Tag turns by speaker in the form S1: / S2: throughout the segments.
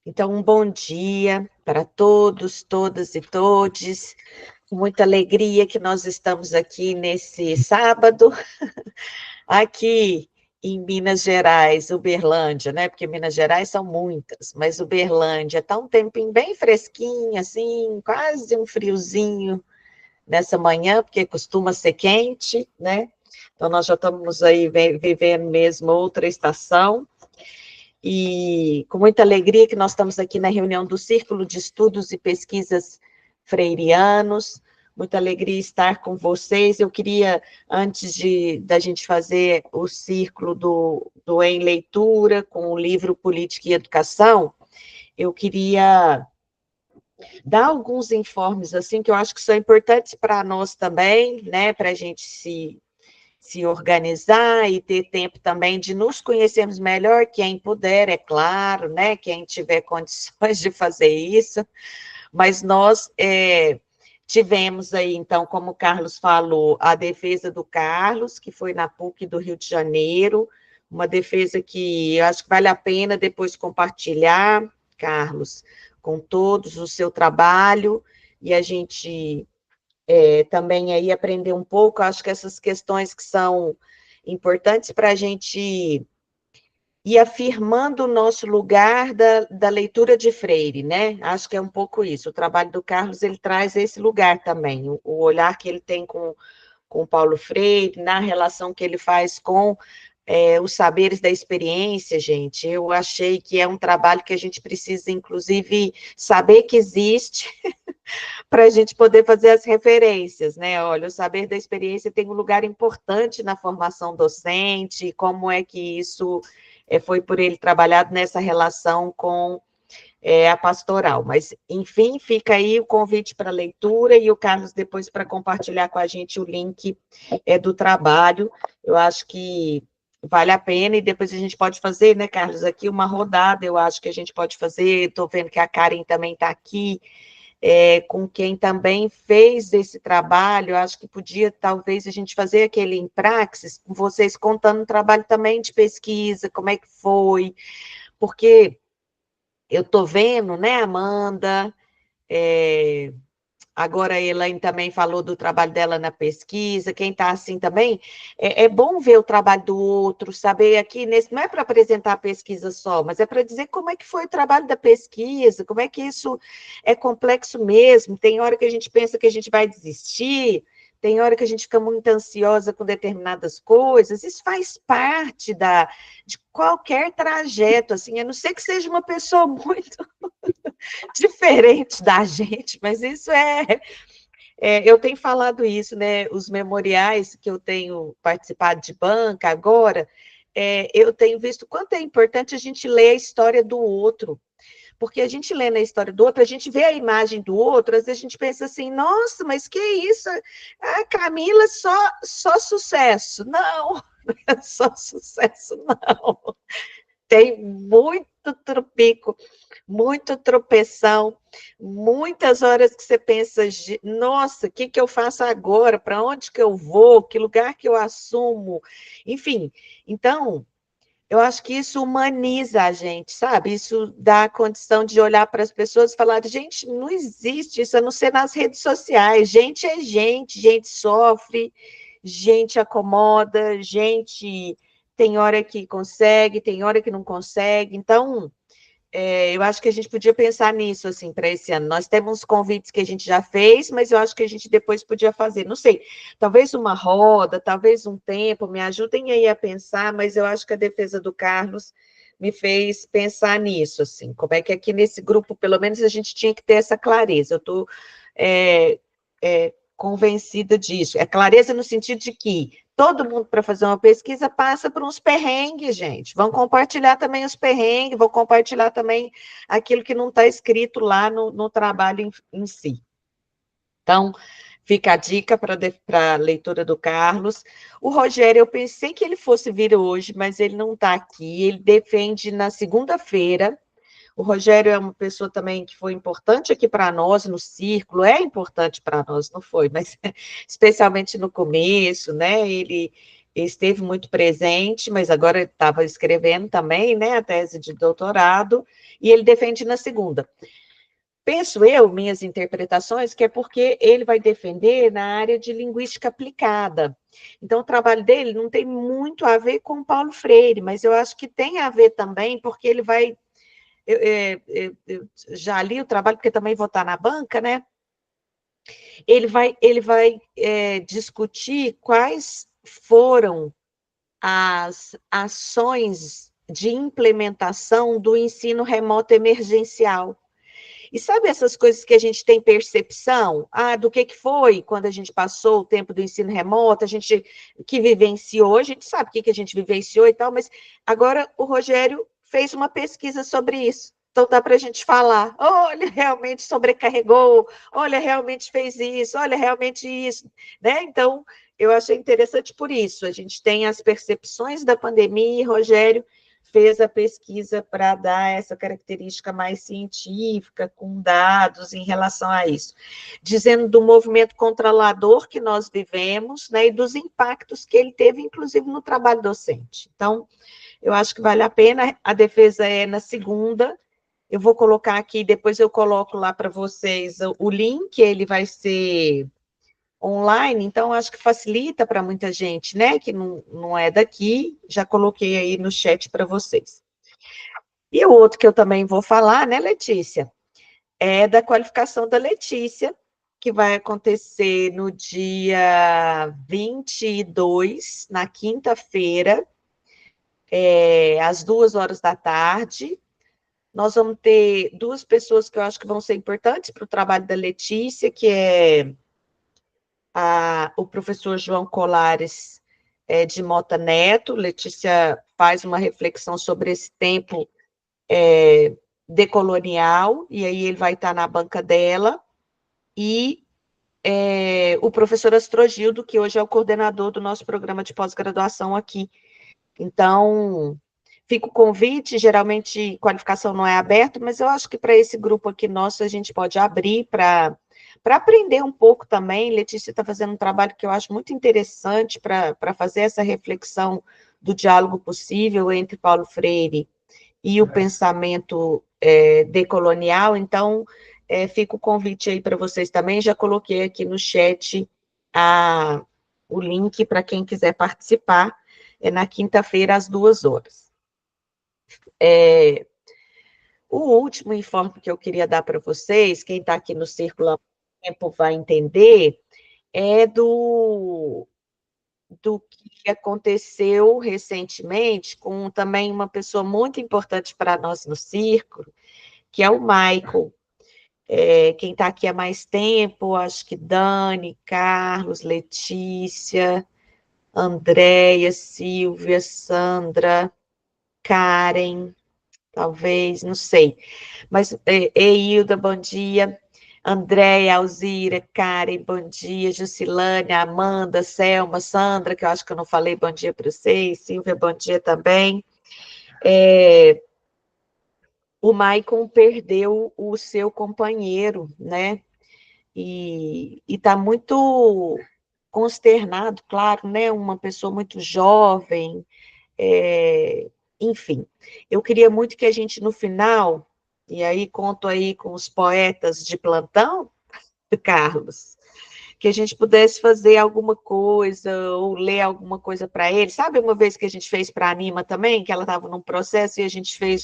S1: Então, um bom dia para todos, todas e todes. Com muita alegria que nós estamos aqui nesse sábado, aqui em Minas Gerais, Uberlândia, né? Porque Minas Gerais são muitas, mas Uberlândia está um tempinho bem fresquinho, assim, quase um friozinho nessa manhã, porque costuma ser quente, né? Então, nós já estamos aí vivendo mesmo outra estação. E com muita alegria que nós estamos aqui na reunião do Círculo de Estudos e Pesquisas Freirianos. Muita alegria estar com vocês. Eu queria, antes da gente fazer o círculo do Em Leitura, com o livro Política e Educação, eu queria dar alguns informes, assim, que eu acho que são importantes para nós também, né, para a gente se organizar e ter tempo também de nos conhecermos melhor, quem puder, é claro, né? Quem tiver condições de fazer isso, mas nós tivemos aí, então, como o Carlos falou, a defesa do Carlos, que foi na PUC do Rio de Janeiro, uma defesa que eu acho que vale a pena depois compartilhar, Carlos, com todos o seu trabalho, e a gente também aí aprender um pouco, acho que essas questões que são importantes para a gente ir afirmando o nosso lugar da leitura de Freire, né? Acho que é um pouco isso. O trabalho do Carlos, ele traz esse lugar também, o olhar que ele tem com Paulo Freire, na relação que ele faz com os saberes da experiência, gente. Eu achei que é um trabalho que a gente precisa, inclusive, saber que existe, para a gente poder fazer as referências, né? Olha, o saber da experiência tem um lugar importante na formação docente, como é que isso foi por ele trabalhado nessa relação com a pastoral. Mas, enfim, fica aí o convite para leitura e o Carlos depois para compartilhar com a gente o link do trabalho. Eu acho que vale a pena, e depois a gente pode fazer, né, Carlos, aqui uma rodada, eu acho que a gente pode fazer, estou vendo que a Karen também está aqui, com quem também fez esse trabalho, acho que podia, talvez, a gente fazer aquele em praxis, com vocês contando um trabalho também de pesquisa, como é que foi, porque eu estou vendo, né, Amanda, é, agora a Elaine também falou do trabalho dela na pesquisa, quem está assim também, é bom ver o trabalho do outro, saber aqui, não é para apresentar a pesquisa só, mas é para dizer como é que foi o trabalho da pesquisa, como é que isso é complexo mesmo, tem hora que a gente pensa que a gente vai desistir, tem hora que a gente fica muito ansiosa com determinadas coisas, isso faz parte de qualquer trajeto, assim, a não ser que seja uma pessoa muito diferente da gente, mas isso eu tenho falado isso, né? Os memoriais que eu tenho participado de banca agora, eu tenho visto quanto é importante a gente ler a história do outro, porque a gente lê na história do outro, a gente vê a imagem do outro, às vezes a gente pensa assim, nossa, mas que isso? A Camila só sucesso. Não, não é só sucesso, não. Tem muito tropico, muito tropeção, muitas horas que você pensa, nossa, o que eu faço agora? Para onde que eu vou? Que lugar que eu assumo? Enfim, então, eu acho que isso humaniza a gente, sabe? Isso dá a condição de olhar para as pessoas e falar, gente, não existe isso, a não ser nas redes sociais. Gente é gente sofre, gente acomoda, gente tem hora que consegue, tem hora que não consegue. Então, eu acho que a gente podia pensar nisso, assim, para esse ano. Nós temos convites que a gente já fez, mas eu acho que a gente depois podia fazer, não sei, talvez uma roda, talvez um tempo, me ajudem aí a pensar, mas eu acho que a defesa do Carlos me fez pensar nisso, assim, como é que aqui nesse grupo, pelo menos, a gente tinha que ter essa clareza. Eu estou convencida disso. É clareza no sentido de que todo mundo, para fazer uma pesquisa, passa por uns perrengues, gente. Vão compartilhar também os perrengues, vão compartilhar também aquilo que não está escrito lá no trabalho em si. Então, fica a dica para a leitura do Carlos. O Rogério, eu pensei que ele fosse vir hoje, mas ele não está aqui. Ele defende na segunda-feira. O Rogério é uma pessoa também que foi importante aqui para nós no círculo, é importante para nós, não foi, mas especialmente no começo, né? Ele esteve muito presente, mas agora estava escrevendo também, né, a tese de doutorado, e ele defende na segunda. Penso eu, minhas interpretações, que é porque ele vai defender na área de linguística aplicada. Então, o trabalho dele não tem muito a ver com Paulo Freire, mas eu acho que tem a ver também, porque ele vai. Eu já li o trabalho, porque também vou estar na banca, né? Ele vai discutir quais foram as ações de implementação do ensino remoto emergencial. E sabe essas coisas que a gente tem percepção? Ah, do que foi quando a gente passou o tempo do ensino remoto, a gente que vivenciou, a gente sabe o que a gente vivenciou e tal, mas agora o Rogério fez uma pesquisa sobre isso. Então dá para a gente falar, olha, realmente sobrecarregou, olha, realmente fez isso, olha, realmente isso, né? Então, eu achei interessante por isso. A gente tem as percepções da pandemia e Rogério fez a pesquisa para dar essa característica mais científica, com dados em relação a isso, dizendo do movimento controlador que nós vivemos, né, e dos impactos que ele teve, inclusive, no trabalho docente. Então, eu acho que vale a pena, a defesa é na segunda, eu vou colocar aqui, depois eu coloco lá para vocês o link, ele vai ser online, então acho que facilita para muita gente, né, que não é daqui, já coloquei aí no chat para vocês. E o outro que eu também vou falar, né, Letícia, é da qualificação da Letícia, que vai acontecer no dia 22, na quinta-feira, às 2 horas da tarde. Nós vamos ter duas pessoas que eu acho que vão ser importantes para o trabalho da Letícia, que é o professor João Colares de Mota Neto. Letícia faz uma reflexão sobre esse tempo decolonial, e aí ele vai estar na banca dela, e o professor Astrogildo, que hoje é o coordenador do nosso programa de pós-graduação aqui. Então, fica o convite, geralmente qualificação não é aberta, mas eu acho que para esse grupo aqui nosso a gente pode abrir para aprender um pouco também. Letícia está fazendo um trabalho que eu acho muito interessante para fazer essa reflexão do diálogo possível entre Paulo Freire e o pensamento decolonial. Então, fica o convite aí para vocês também. Já coloquei aqui no chat o link para quem quiser participar. É na quinta-feira, às 2 horas. O último informe que eu queria dar para vocês, quem está aqui no Círculo há tempo vai entender, é do que aconteceu recentemente com também uma pessoa muito importante para nós no Círculo, que é o Michael. Quem está aqui há mais tempo, acho que Dani, Carlos, Letícia, Andréia, Silvia, Sandra, Karen, talvez, não sei. Mas, Hilda, bom dia. Andréia, Alzira, Karen, bom dia. Jusilânia, Amanda, Selma, Sandra, que eu acho que eu não falei bom dia para vocês. Silvia, bom dia também. O Maicon perdeu o seu companheiro, né? E está muito consternado, claro, né? Uma pessoa muito jovem, enfim. Eu queria muito que a gente, no final, e aí conto aí com os poetas de plantão, Carlos, que a gente pudesse fazer alguma coisa, ou ler alguma coisa para ele. Sabe uma vez que a gente fez para a Anima também, que ela estava num processo e a gente fez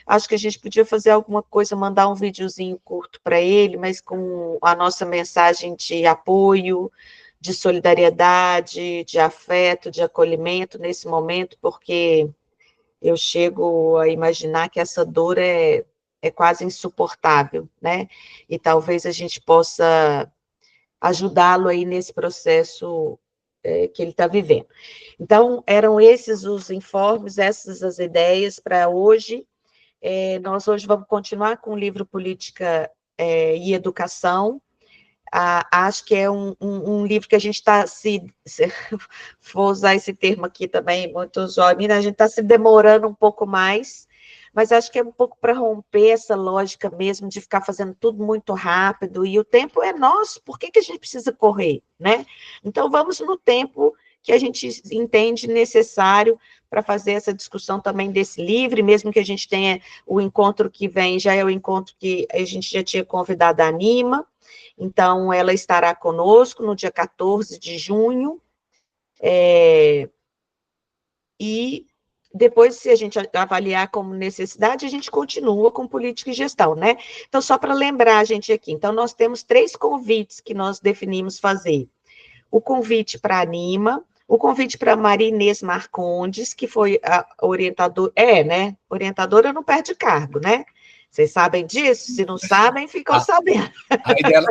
S1: acho que a gente podia fazer alguma coisa, mandar um videozinho curto para ele, mas com a nossa mensagem de apoio, de solidariedade, de afeto, de acolhimento nesse momento, porque eu chego a imaginar que essa dor é quase insuportável, né? E talvez a gente possa ajudá-lo aí nesse processo que ele está vivendo. Então, eram esses os informes, essas as ideias para hoje. Nós hoje vamos continuar com o livro Política e Educação. Acho que é um livro que a gente está vou usar esse termo aqui também, muito usual, a gente está se demorando um pouco mais, mas acho que é um pouco para romper essa lógica mesmo de ficar fazendo tudo muito rápido, e o tempo é nosso, por que a gente precisa correr, né? Então, vamos no tempo que a gente entende necessário para fazer essa discussão também desse livro, mesmo que a gente tenha o encontro que vem, já é o encontro que a gente já tinha convidado a Anima, então ela estará conosco no dia 14 de junho, e depois, se a gente avaliar como necessidade, a gente continua com política e gestão, né? Então, só para lembrar a gente aqui, então nós temos 3 convites que nós definimos fazer. O convite para a Anima, o convite para a Maria Inês Marcondes, que foi a orientadora, né? Orientadora não perde cargo, né? Vocês sabem disso? Se não sabem, ficam sabendo.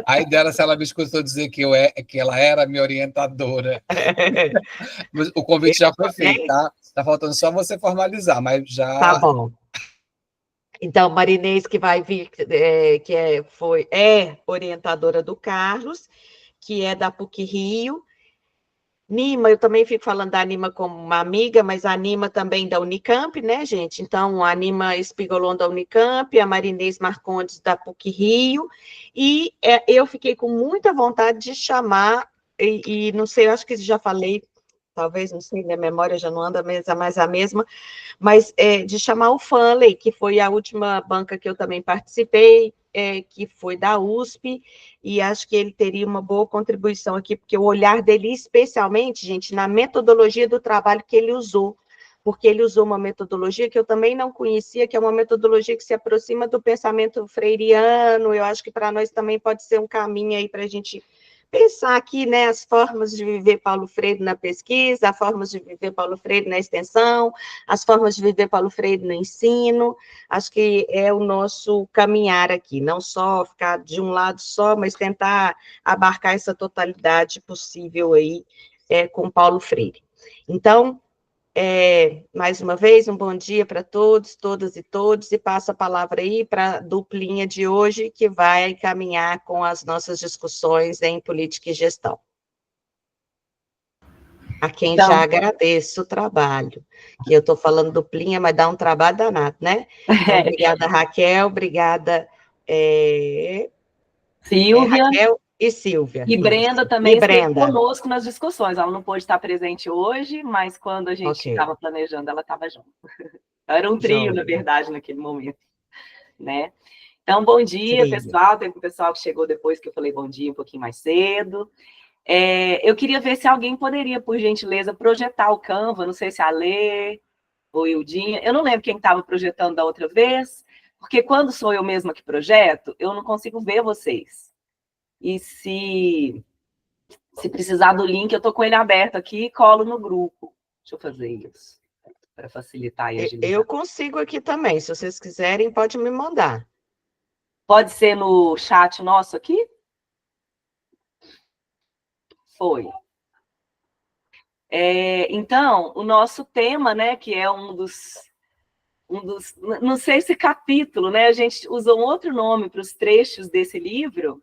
S2: Aí dela, se ela me escutou dizer que ela era minha orientadora. O convite já foi feito, tá? Tá faltando só você formalizar, mas já...
S1: Tá bom. Então, Marinês, que vai vir, que é orientadora do Carlos, que é da PUC-Rio. Nima, eu também fico falando da Nima como uma amiga, mas a Nima também da Unicamp, né, gente? Então, a Nima Espigolon da Unicamp, a Marinês Marcondes da PUC-Rio, e eu fiquei com muita vontade de chamar, e não sei, eu acho que já falei, talvez, não sei, minha memória já não anda mais a mesma, mas de chamar o Fanley, que foi a última banca que eu também participei, que foi da USP, e acho que ele teria uma boa contribuição aqui, porque o olhar dele, especialmente, gente, na metodologia do trabalho que ele usou, porque ele usou uma metodologia que eu também não conhecia, que é uma metodologia que se aproxima do pensamento freiriano, eu acho que para nós também pode ser um caminho aí para a gente pensar aqui, né, as formas de viver Paulo Freire na pesquisa, as formas de viver Paulo Freire na extensão, as formas de viver Paulo Freire no ensino, acho que é o nosso caminhar aqui, não só ficar de um lado só, mas tentar abarcar essa totalidade possível aí com Paulo Freire. Então, mais uma vez, um bom dia para todos, todas e todos, e passo a palavra aí para a duplinha de hoje, que vai caminhar com as nossas discussões em política e gestão. A quem então, já agradeço o trabalho, que eu estou falando duplinha, mas dá um trabalho danado, né? Então, obrigada, Raquel, obrigada,
S3: Silvia.
S1: Raquel e Silvia.
S3: E Brenda também esteve conosco nas discussões. Ela não pôde estar presente hoje, mas quando a gente estava planejando, ela estava junto. Era um trio, na verdade, naquele momento, né? Então, bom dia, pessoal. Tem um pessoal que chegou depois que eu falei bom dia um pouquinho mais cedo. Eu queria ver se alguém poderia, por gentileza, projetar o Canva. Não sei se a Lê ou Ildinha. Eu não lembro quem estava projetando da outra vez, porque quando sou eu mesma que projeto, eu não consigo ver vocês. E se precisar do link, eu estou com ele aberto aqui e colo no grupo. Deixa eu fazer isso, para facilitar e agilizar.
S1: Eu consigo aqui também, se vocês quiserem, pode me mandar.
S3: Pode ser no chat nosso aqui? Foi. Então, o nosso tema, né, que é um dos... Não sei se capítulo, né? A gente usou um outro nome para os trechos desse livro.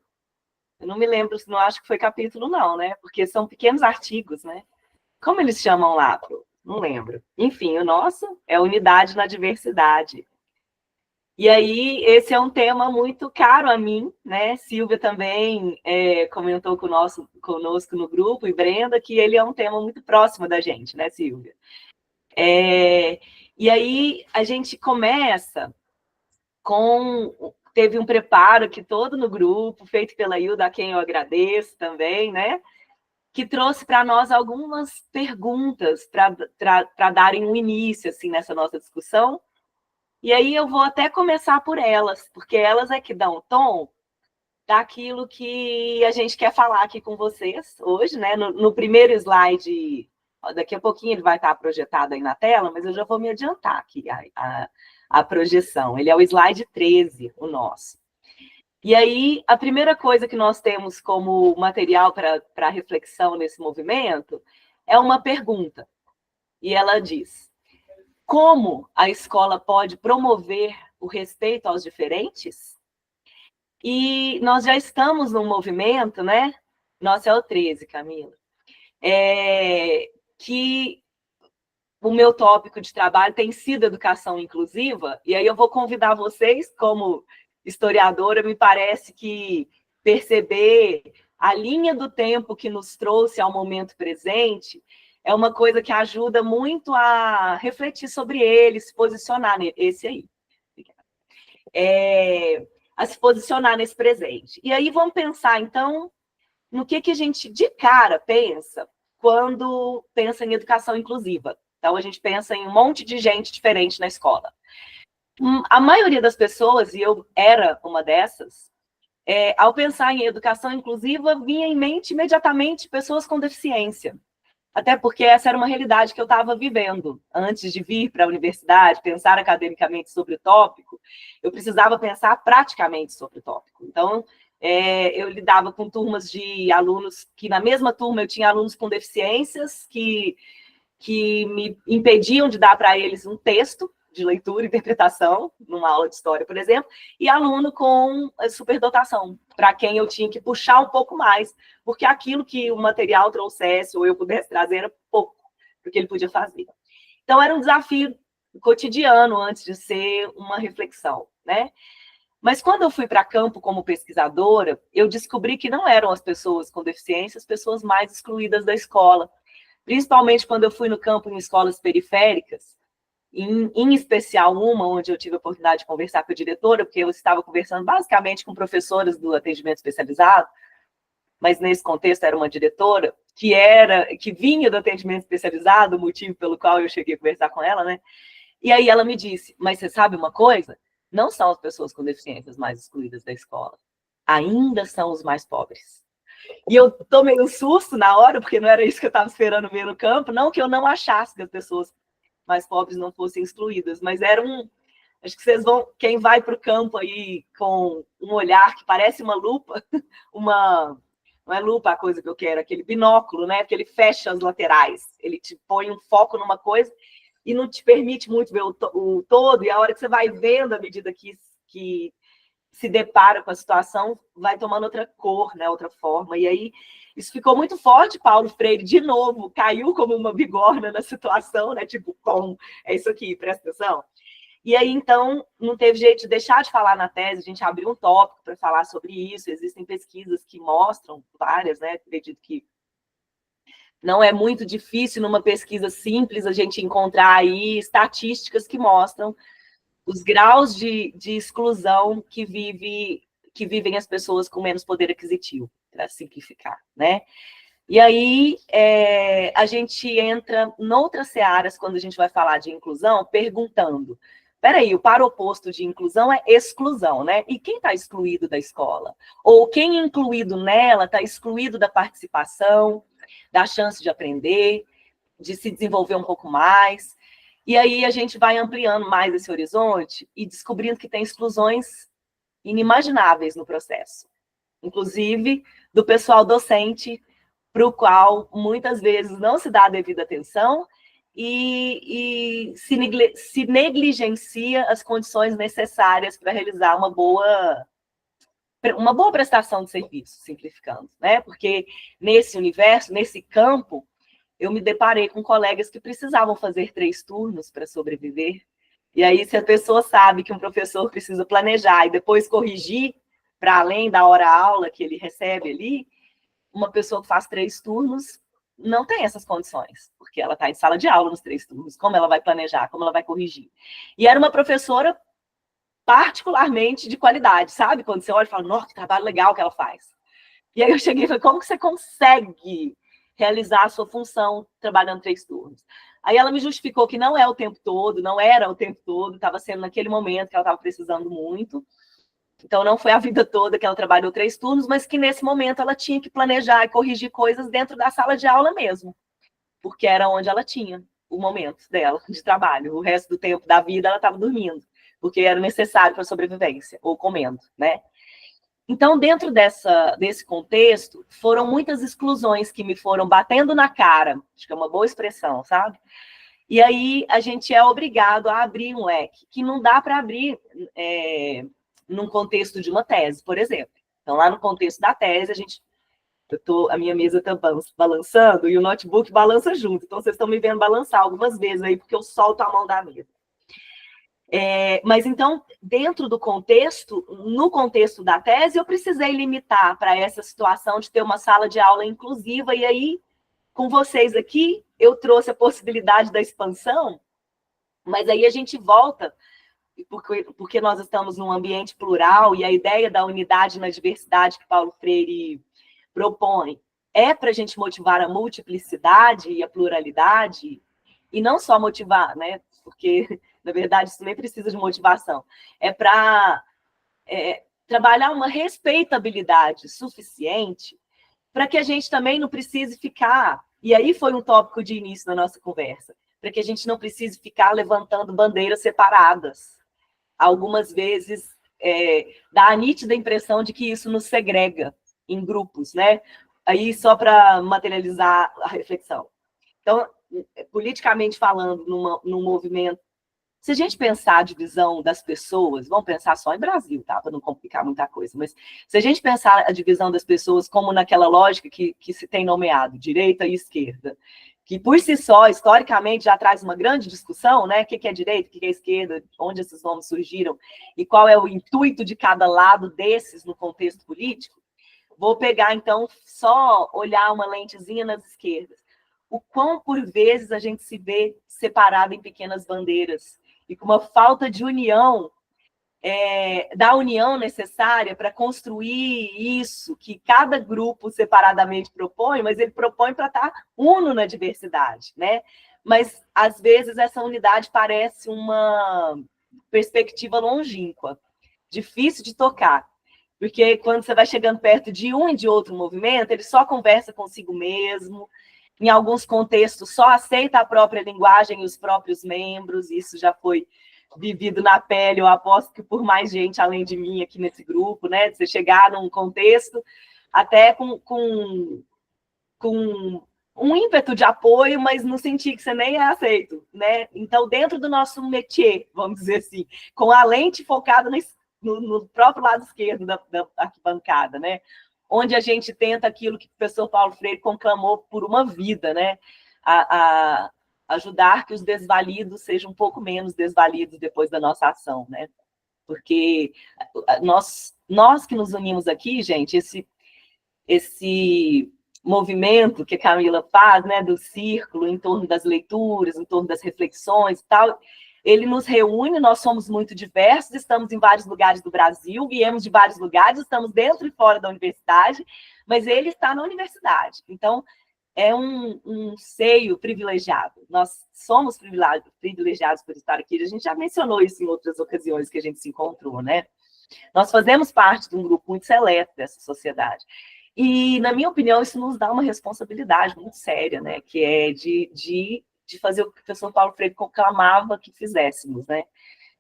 S3: Eu não me lembro, não acho que foi capítulo, não, né? Porque são pequenos artigos, né? Como eles chamam lá? Não lembro. Enfim, o nosso é Unidade na Diversidade. E aí, esse é um tema muito caro a mim, né? Silvia também comentou conosco no grupo, e Brenda, que ele é um tema muito próximo da gente, né, Silvia? E aí, a gente começa com... Teve um preparo aqui todo no grupo, feito pela Hilda, a quem eu agradeço também, né? Que trouxe para nós algumas perguntas para darem um início assim, nessa nossa discussão. E aí eu vou até começar por elas, porque elas é que dão o tom daquilo que a gente quer falar aqui com vocês hoje, né? No primeiro slide, daqui a pouquinho ele vai estar projetado aí na tela, mas eu já vou me adiantar aqui a projeção. Ele é o slide 13, o nosso. E aí, a primeira coisa que nós temos como material para reflexão nesse movimento é uma pergunta. E ela diz: como a escola pode promover o respeito aos diferentes? E nós já estamos num movimento, né? Nossa, é o 13, Camila. Que o meu tópico de trabalho tem sido educação inclusiva, e aí eu vou convidar vocês, como historiadora, me parece que perceber a linha do tempo que nos trouxe ao momento presente é uma coisa que ajuda muito a refletir sobre ele, se posicionar esse aí. A se posicionar nesse presente. E aí vamos pensar, então, no que a gente de cara pensa quando pensa em educação inclusiva. Então, a gente pensa em um monte de gente diferente na escola. A maioria das pessoas, e eu era uma dessas, ao pensar em educação inclusiva, vinha em mente imediatamente pessoas com deficiência. Até porque essa era uma realidade que eu estava vivendo. Antes de vir para a universidade, pensar academicamente sobre o tópico, eu precisava pensar praticamente sobre o tópico. Então, eu lidava com turmas de alunos que, na mesma turma, eu tinha alunos com deficiências que me impediam de dar para eles um texto de leitura e interpretação, numa aula de história, por exemplo, e aluno com superdotação, para quem eu tinha que puxar um pouco mais, porque aquilo que o material trouxesse ou eu pudesse trazer era pouco do que ele podia fazer. Então, era um desafio cotidiano antes de ser uma reflexão, né? Mas quando eu fui para campo como pesquisadora, eu descobri que não eram as pessoas com deficiência as pessoas mais excluídas da escola, principalmente quando eu fui no campo em escolas periféricas, em especial uma onde eu tive a oportunidade de conversar com a diretora, porque eu estava conversando basicamente com professoras do atendimento especializado, mas nesse contexto era uma diretora que vinha do atendimento especializado, o motivo pelo qual eu cheguei a conversar com ela, né? E aí ela me disse, mas você sabe uma coisa? Não são as pessoas com deficiências mais excluídas da escola, ainda são os mais pobres. E eu tomei um susto na hora, porque não era isso que eu estava esperando ver no campo, não que eu não achasse que as pessoas mais pobres não fossem excluídas, mas era acho que vocês vão, quem vai para o campo aí com um olhar que parece uma lupa, não é lupa a coisa que eu quero, aquele binóculo, né? Porque ele fecha as laterais, ele te põe um foco numa coisa e não te permite muito ver o todo, e a hora que você vai vendo, à medida que se depara com a situação, vai tomando outra cor, né? Outra forma, e aí isso ficou muito forte. Paulo Freire, de novo, caiu como uma bigorna na situação, né? Tipo, é isso aqui, presta atenção. E aí, então, não teve jeito de deixar de falar na tese, a gente abriu um tópico para falar sobre isso, existem pesquisas que mostram, várias, né? Acredito que não é muito difícil, numa pesquisa simples, a gente encontrar aí estatísticas que mostram os graus de exclusão que vivem as pessoas com menos poder aquisitivo, para simplificar, né? E aí, a gente entra noutras searas, quando a gente vai falar de inclusão, perguntando, peraí, o par oposto de inclusão é exclusão, né? E quem está excluído da escola? Ou quem incluído nela está excluído da participação, da chance de aprender, de se desenvolver um pouco mais? E aí a gente vai ampliando mais esse horizonte e descobrindo que tem exclusões inimagináveis no processo, inclusive do pessoal docente, para o qual muitas vezes não se dá a devida atenção e se negligencia as condições necessárias para realizar uma boa prestação de serviço, simplificando, né? Porque nesse universo, nesse campo, eu me deparei com colegas que precisavam fazer 3 turnos para sobreviver. E aí, se a pessoa sabe que um professor precisa planejar e depois corrigir para além da hora-aula que ele recebe ali, uma pessoa que faz 3 turnos não tem essas condições, porque ela está em sala de aula nos 3 turnos. Como ela vai planejar? Como ela vai corrigir? E era uma professora particularmente de qualidade, sabe? Quando você olha e fala, nossa, que trabalho legal que ela faz. E aí eu cheguei e falei, como que você consegue realizar a sua função trabalhando 3 turnos? Aí ela me justificou que não é o tempo todo, não era o tempo todo, estava sendo naquele momento que ela estava precisando muito. Então, não foi a vida toda que ela trabalhou 3 turnos, mas que nesse momento ela tinha que planejar e corrigir coisas dentro da sala de aula mesmo, porque era onde ela tinha o momento dela de trabalho. O resto do tempo da vida ela estava dormindo, porque era necessário para a sobrevivência, ou comendo, né? Então, dentro desse contexto, foram muitas exclusões que me foram batendo na cara, acho que é uma boa expressão, sabe? E aí a gente é obrigado a abrir um leque, que não dá para abrir num contexto de uma tese, por exemplo. Então, lá no contexto da tese, a minha mesa está balançando e o notebook balança junto. Então, vocês estão me vendo balançar algumas vezes aí, porque eu solto a mão da mesa. Mas, então, dentro do contexto, no contexto da tese, eu precisei limitar para essa situação de ter uma sala de aula inclusiva, e aí com vocês aqui, eu trouxe a possibilidade da expansão, mas aí a gente volta, porque nós estamos num ambiente plural, e a ideia da unidade na diversidade que Paulo Freire propõe é para a gente motivar a multiplicidade e a pluralidade, e não só motivar, né? Porque, na verdade, isso nem precisa de motivação. É para trabalhar uma respeitabilidade suficiente para que a gente também não precise ficar, e aí foi um tópico de início da nossa conversa, para que a gente não precise ficar levantando bandeiras separadas. Algumas vezes dá a nítida impressão de que isso nos segrega em grupos, né? Aí só para materializar a reflexão. Então, politicamente falando, num movimento, se a gente pensar a divisão das pessoas, vamos pensar só em Brasil, tá? Para não complicar muita coisa, mas se a gente pensar a divisão das pessoas como naquela lógica que se tem nomeado, direita e esquerda, que por si só, historicamente, já traz uma grande discussão, né? O que é direita, o que é esquerda, onde esses nomes surgiram, e qual é o intuito de cada lado desses no contexto político. Vou pegar, então, só olhar uma lentezinha nas esquerdas. O quão, por vezes, a gente se vê separado em pequenas bandeiras, e com uma falta de união, da união necessária para construir isso que cada grupo separadamente propõe, mas ele propõe para estar uno na diversidade, né? Mas, às vezes, essa unidade parece uma perspectiva longínqua, difícil de tocar, porque quando você vai chegando perto de um e de outro movimento, ele só conversa consigo mesmo, em alguns contextos só aceita a própria linguagem e os próprios membros, isso já foi vivido na pele, eu aposto que por mais gente além de mim aqui nesse grupo, né? De você chegar num contexto até com um ímpeto de apoio, mas não sentir que você nem é aceito, né? Então, dentro do nosso métier, vamos dizer assim, com a lente focada no próprio lado esquerdo da arquibancada, né? Onde a gente tenta aquilo que o professor Paulo Freire conclamou por uma vida, né? A ajudar que os desvalidos sejam um pouco menos desvalidos depois da nossa ação, né? Porque nós que nos unimos aqui, gente, esse movimento que a Camila faz, né, do círculo em torno das leituras, em torno das reflexões e tal, ele nos reúne, nós somos muito diversos, estamos em vários lugares do Brasil, viemos de vários lugares, estamos dentro e fora da universidade, mas ele está na universidade. Então, é um seio privilegiado. Nós somos privilegiados por estar aqui. A gente já mencionou isso em outras ocasiões que a gente se encontrou, né? Nós fazemos parte de um grupo muito seleto dessa sociedade. E, na minha opinião, isso nos dá uma responsabilidade muito séria, né? Que é de fazer o que o professor Paulo Freire conclamava que fizéssemos, né?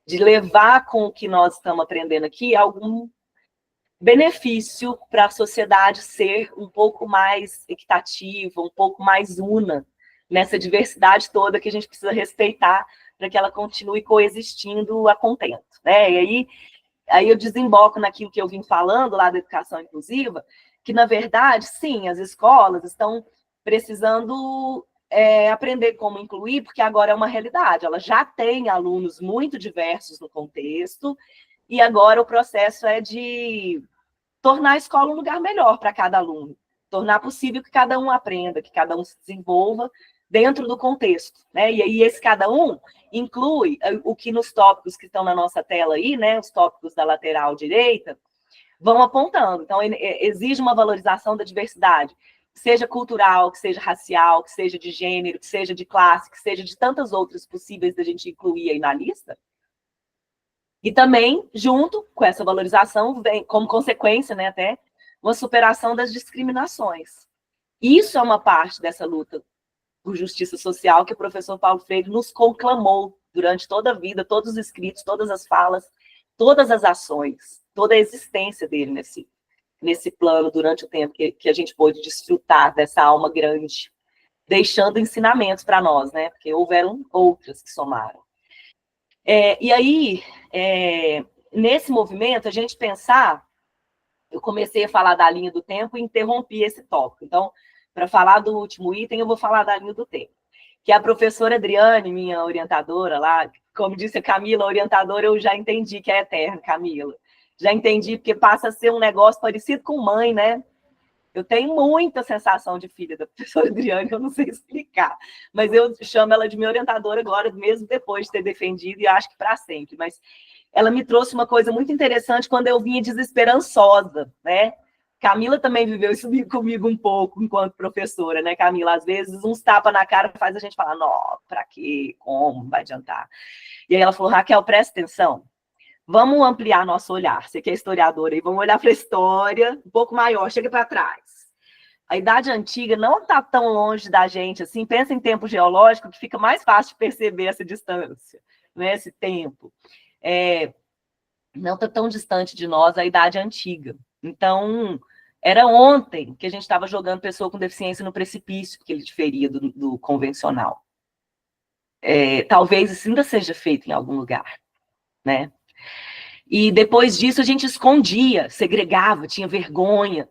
S3: De levar com o que nós estamos aprendendo aqui algum benefício para a sociedade ser um pouco mais equitativa, um pouco mais una nessa diversidade toda que a gente precisa respeitar para que ela continue coexistindo a contento, né? E aí eu desemboco naquilo que eu vim falando lá da educação inclusiva, que, na verdade, sim, as escolas estão precisando aprender como incluir, porque agora é uma realidade, ela já tem alunos muito diversos no contexto, e agora o processo é de tornar a escola um lugar melhor para cada aluno, tornar possível que cada um aprenda, que cada um se desenvolva dentro do contexto, né? E aí esse cada um inclui o que nos tópicos que estão na nossa tela aí, né? Os tópicos da lateral direita, vão apontando. Então, exige uma valorização da diversidade, que seja cultural, que seja racial, que seja de gênero, que seja de classe, que seja de tantas outras possíveis da gente incluir aí na lista. E também, junto com essa valorização, vem, como consequência, né, até, uma superação das discriminações. Isso é uma parte dessa luta por justiça social que o professor Paulo Freire nos conclamou durante toda a vida, todos os escritos, todas as falas, todas as ações, toda a existência dele nesse plano durante o tempo que a gente pôde desfrutar dessa alma grande, deixando ensinamentos para nós, né? Porque houveram outras que somaram. E aí, nesse movimento, a gente pensar, eu comecei a falar da linha do tempo e interrompi esse tópico. Então, para falar do último item, eu vou falar da linha do tempo. Que a professora Adriane, minha orientadora lá, como disse a Camila, orientadora, eu já entendi que é eterno, Camila. Já entendi, porque passa a ser um negócio parecido com mãe, né? Eu tenho muita sensação de filha da professora Adriane, eu não sei explicar, mas eu chamo ela de minha orientadora agora, mesmo depois de ter defendido, e acho que para sempre. Mas ela me trouxe uma coisa muito interessante quando eu vinha desesperançosa, né? Camila também viveu isso comigo um pouco enquanto professora, né, Camila? Às vezes, uns tapas na cara faz a gente falar, não, para quê? Como? Vai adiantar. E aí ela falou, Raquel, presta atenção. Vamos ampliar nosso olhar. Você que é historiadora aí, vamos olhar para a história um pouco maior, chega para trás. A Idade Antiga não está tão longe da gente, assim, pensa em tempo geológico, que fica mais fácil de perceber essa distância, né, esse tempo. Não está tão distante de nós a Idade Antiga. Então, era ontem que a gente estava jogando pessoa com deficiência no precipício, que ele diferia do convencional. Talvez isso ainda seja feito em algum lugar, né? E depois disso a gente escondia, segregava, tinha vergonha.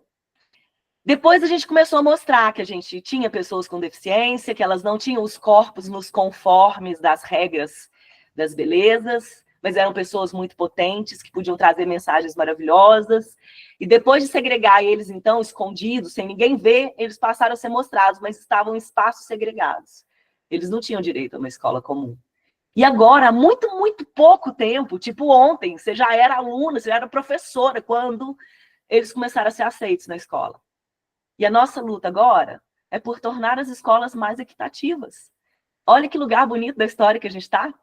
S3: Depois a gente começou a mostrar que a gente tinha pessoas com deficiência, que elas não tinham os corpos nos conformes das regras das belezas, mas eram pessoas muito potentes, que podiam trazer mensagens maravilhosas. E depois de segregar eles, então, escondidos, sem ninguém ver, eles passaram a ser mostrados, mas estavam em espaços segregados. Eles não tinham direito a uma escola comum. E agora, há muito, muito pouco tempo, tipo ontem, você já era aluna, você já era professora, quando eles começaram a ser aceitos na escola. E a nossa luta agora é por tornar as escolas mais equitativas. Olha que lugar bonito da história que a gente está.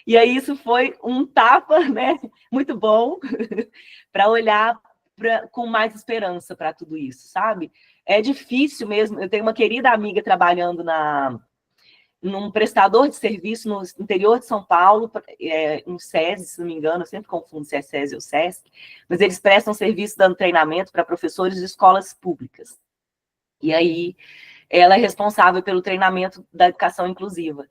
S3: E aí isso foi um tapa, né, muito bom para olhar com mais esperança para tudo isso, sabe? É difícil mesmo. Eu tenho uma querida amiga trabalhando num prestador de serviço no interior de São Paulo, um SESI, se não me engano, eu sempre confundo se é SESI ou SESC, mas eles prestam serviço dando treinamento para professores de escolas públicas. E aí, ela é responsável pelo treinamento da educação inclusiva.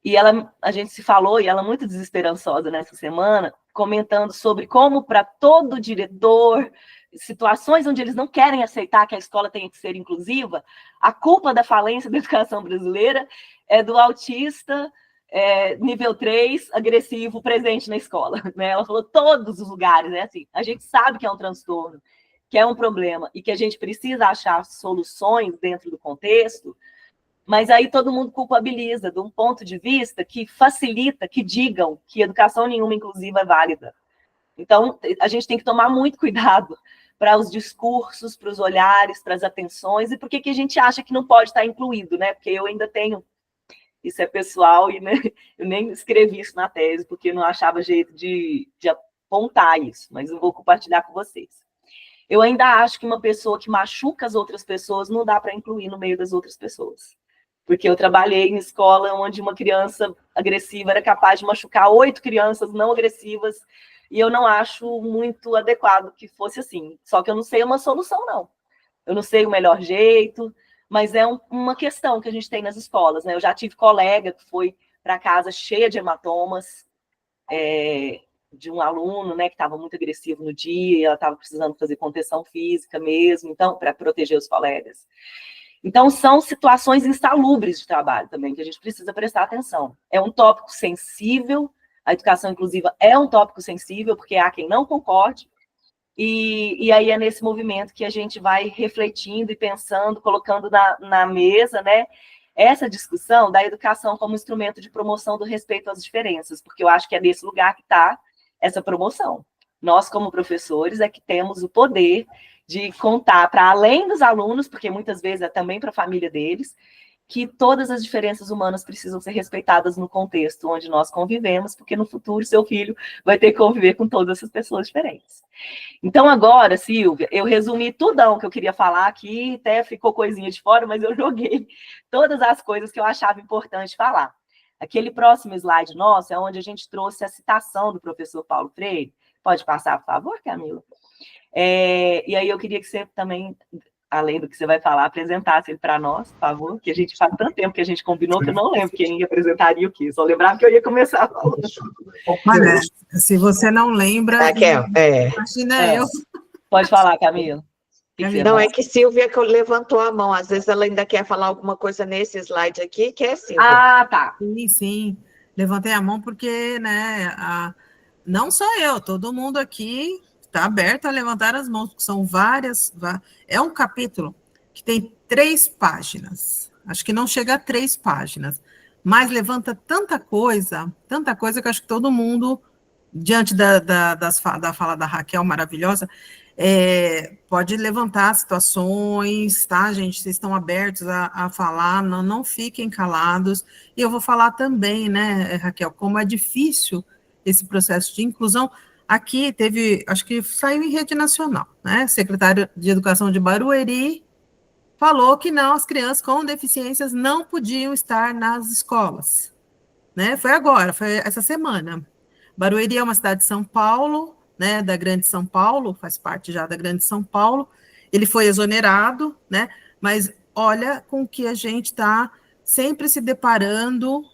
S3: E a gente se falou, e ela muito desesperançosa nessa semana, comentando sobre como para todo diretor, situações onde eles não querem aceitar que a escola tenha que ser inclusiva, a culpa da falência da educação brasileira é do autista nível 3, agressivo, presente na escola. Né? Ela falou todos os lugares, né? Assim, a gente sabe que é um transtorno, que é um problema, e que a gente precisa achar soluções dentro do contexto, mas aí todo mundo culpabiliza de um ponto de vista que facilita que digam que educação nenhuma inclusiva é válida. Então, a gente tem que tomar muito cuidado para os discursos, para os olhares, para as atenções, e por que a gente acha que não pode estar incluído, né? Porque eu ainda tenho, isso é pessoal, e né, eu nem escrevi isso na tese, porque eu não achava jeito de apontar isso, mas eu vou compartilhar com vocês. Eu ainda acho que uma pessoa que machuca as outras pessoas não dá para incluir no meio das outras pessoas. Porque eu trabalhei em escola onde uma criança agressiva era capaz de machucar 8 crianças não agressivas, e eu não acho muito adequado que fosse assim. Só que eu não sei uma solução, não. Eu não sei o melhor jeito, mas é uma questão que a gente tem nas escolas, né? Eu já tive colega que foi para casa cheia de hematomas, de um aluno, né, que estava muito agressivo no dia, e ela estava precisando fazer contenção física mesmo, então, para proteger os colegas. Então, são situações insalubres de trabalho também, que a gente precisa prestar atenção. É um tópico sensível, a educação inclusiva é um tópico sensível, porque há quem não concorde, e aí é nesse movimento que a gente vai refletindo e pensando, colocando na mesa, né, essa discussão da educação como instrumento de promoção do respeito às diferenças, porque eu acho que é nesse lugar que está essa promoção. Nós, como professores, é que temos o poder de contar para além dos alunos, porque muitas vezes é também para a família deles, que todas as diferenças humanas precisam ser respeitadas no contexto onde nós convivemos, porque no futuro seu filho vai ter que conviver com todas essas pessoas diferentes. Então agora, Silvia, eu resumi tudão que eu queria falar aqui, até ficou coisinha de fora, mas eu joguei todas as coisas que eu achava importante falar. Aquele próximo slide nosso é onde a gente trouxe a citação do professor Paulo Freire. Pode passar, por favor, Camila? E aí eu queria que você também, além do que você vai falar, apresentasse ele para nós, por favor, que a gente faz tanto tempo que a gente combinou que eu não lembro quem apresentaria o quê, só lembrava que eu ia começar a falar.
S4: Olha, se você não lembra,
S1: Raquel,
S4: imagina eu.
S3: Pode falar, Camila.
S1: Não, é que Silvia levantou a mão, às vezes ela ainda quer falar alguma coisa nesse slide aqui, que é Silvia.
S3: Ah, tá.
S4: Sim, levantei a mão porque, né, não só eu, todo mundo aqui está aberto a levantar as mãos, porque são várias, é um capítulo que tem 3 páginas, acho que não chega a 3 páginas, mas levanta tanta coisa que eu acho que todo mundo, diante da fala da Raquel maravilhosa, pode levantar situações, tá, gente? Vocês estão abertos a falar, não fiquem calados. E eu vou falar também, né, Raquel, como é difícil esse processo de inclusão. Aqui teve, acho que saiu em rede nacional, né? Secretário de Educação de Barueri falou que não, as crianças com deficiências não podiam estar nas escolas, né? Foi agora, foi essa semana. Barueri é uma cidade de São Paulo, né, da Grande São Paulo, faz parte já da Grande São Paulo, ele foi exonerado, né, mas olha com que a gente está sempre se deparando,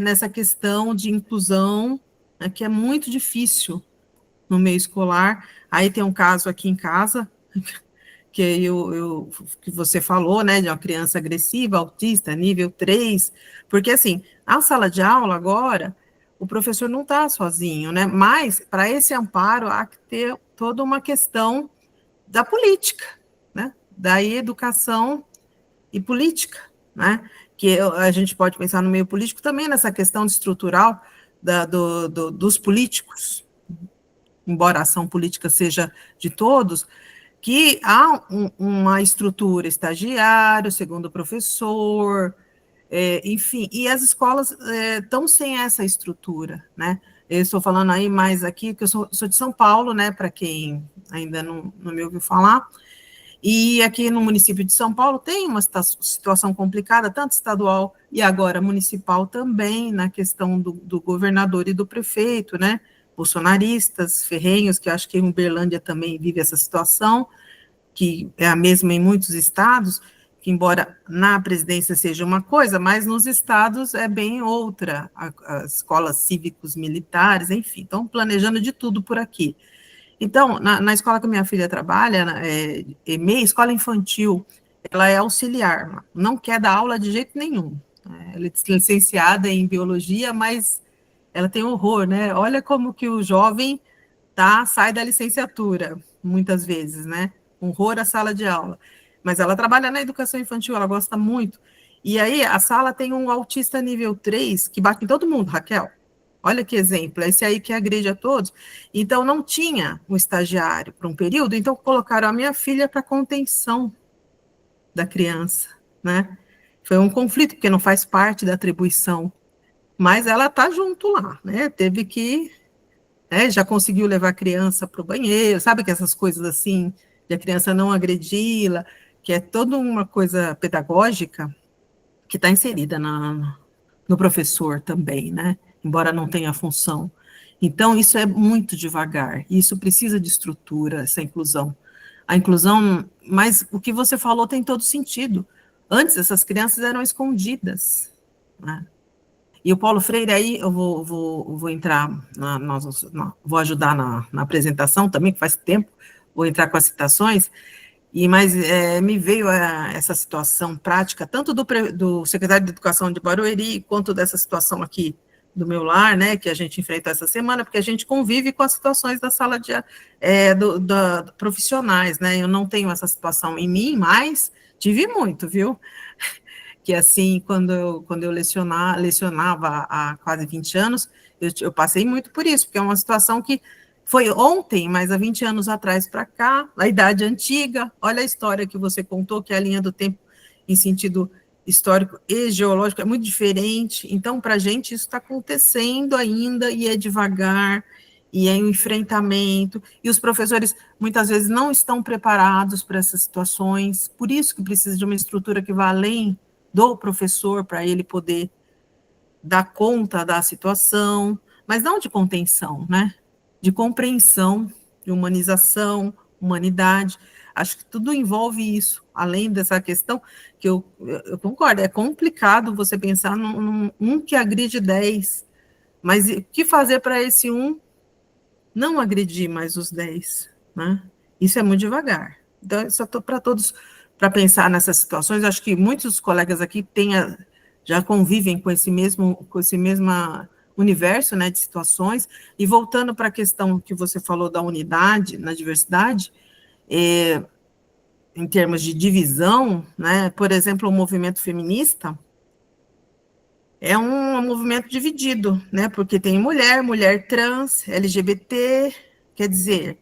S4: nessa questão de inclusão, né, que é muito difícil no meio escolar. Aí tem um caso aqui em casa, que que você falou, né, de uma criança agressiva, autista, nível 3, porque assim, a sala de aula agora, o professor não está sozinho, né, mas para esse amparo há que ter toda uma questão da política, né, da educação e política, né, que a gente pode pensar no meio político também nessa questão estrutural dos políticos, embora a ação política seja de todos, que há uma estrutura, estagiário, segundo professor, enfim, e as escolas estão sem essa estrutura, né? Eu estou falando aí mais aqui, porque eu sou de São Paulo, né, para quem ainda não me ouviu falar, e aqui no município de São Paulo tem uma situação complicada, tanto estadual e agora municipal também, na questão do governador e do prefeito, né, bolsonaristas, ferrenhos, que eu acho que em Uberlândia também vive essa situação, que é a mesma em muitos estados, que embora na presidência seja uma coisa, mas nos estados é bem outra, as escolas cívicos militares, enfim, estão planejando de tudo por aqui. Então, na escola que minha filha trabalha, EMEI, escola infantil, ela é auxiliar, não quer dar aula de jeito nenhum. Ela é licenciada em biologia, mas ela tem horror, né? Olha como que o jovem sai da licenciatura, muitas vezes, né? Horror à sala de aula. Mas ela trabalha na educação infantil, ela gosta muito. E aí, a sala tem um autista nível 3, que bate em todo mundo, Raquel. Olha que exemplo, esse aí que agride a todos. Então, não tinha um estagiário para um período, então colocaram a minha filha para contenção da criança, né? Foi um conflito, porque não faz parte da atribuição, mas ela está junto lá, né? Teve que, já conseguiu levar a criança para o banheiro, sabe que essas coisas assim, de a criança não agredi-la, que é toda uma coisa pedagógica que está inserida no professor também, né? Embora não tenha função. Então, isso é muito devagar, isso precisa de estrutura, essa inclusão. A inclusão, mas o que você falou tem todo sentido. Antes, essas crianças eram escondidas, né? E o Paulo Freire, aí eu vou entrar, vou ajudar na apresentação também, que faz tempo, vou entrar com as citações, mas me veio essa situação prática, tanto do secretário de Educação de Barueri, quanto dessa situação aqui do meu lar, né, que a gente enfrentou essa semana, porque a gente convive com as situações da sala de profissionais, né, eu não tenho essa situação em mim, mas tive muito, viu? Que assim, quando eu lecionava há quase 20 anos, eu passei muito por isso, porque é uma situação que foi ontem, mas há 20 anos atrás para cá, a idade antiga, olha a história que você contou, que é a linha do tempo em sentido histórico e geológico é muito diferente, então para a gente isso está acontecendo ainda, e é devagar, e é um enfrentamento, e os professores muitas vezes não estão preparados para essas situações, por isso que precisa de uma estrutura que vá além do professor, para ele poder dar conta da situação, mas não de contenção, né? De compreensão, de humanização, humanidade. Acho que tudo envolve isso, além dessa questão, que eu concordo, é complicado você pensar num que agride 10, mas o que fazer para esse um não agredir mais os 10, né? Isso é muito devagar. Então, só estou para todos, para pensar nessas situações, acho que muitos colegas aqui já convivem com esse mesma universo, né, de situações. E voltando para a questão que você falou da unidade na diversidade, em termos de divisão, né, por exemplo, o movimento feminista é um movimento dividido, né, porque tem mulher trans, LGBT, quer dizer,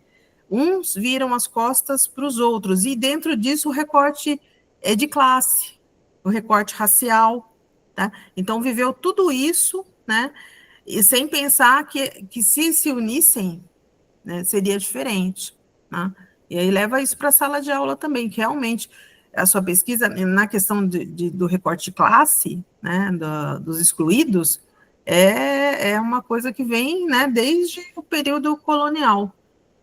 S4: uns viram as costas para os outros, e dentro disso o recorte é de classe, o recorte racial, tá? Então viveu tudo isso, né, e sem pensar que se unissem, né, seria diferente, né? E aí leva isso para a sala de aula também, que realmente a sua pesquisa na questão do recorte de classe, né, dos excluídos, é uma coisa que vem, né, desde o período colonial,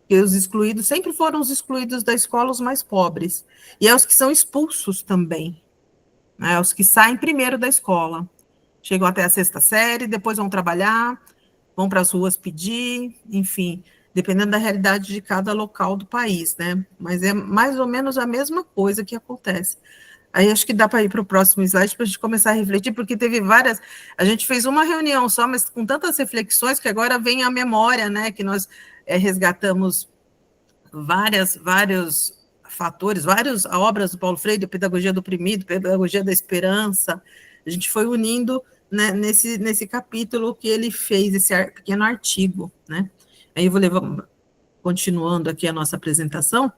S4: que os excluídos sempre foram os excluídos da escola, os mais pobres, e é os que são expulsos também, né, os que saem primeiro da escola, chegam até a 6ª série, depois vão trabalhar, vão para as ruas pedir, enfim, dependendo da realidade de cada local do país, né? Mas é mais ou menos a mesma coisa que acontece. Aí acho que dá para ir para o próximo slide para a gente começar a refletir, porque teve várias. A gente fez uma reunião só, mas com tantas reflexões que agora vem a memória, né? Que nós resgatamos vários fatores, várias obras do Paulo Freire, Pedagogia do Oprimido, Pedagogia da Esperança. A gente foi unindo, né, nesse capítulo que ele fez, esse pequeno artigo, né? Aí eu vou continuando aqui a nossa apresentação,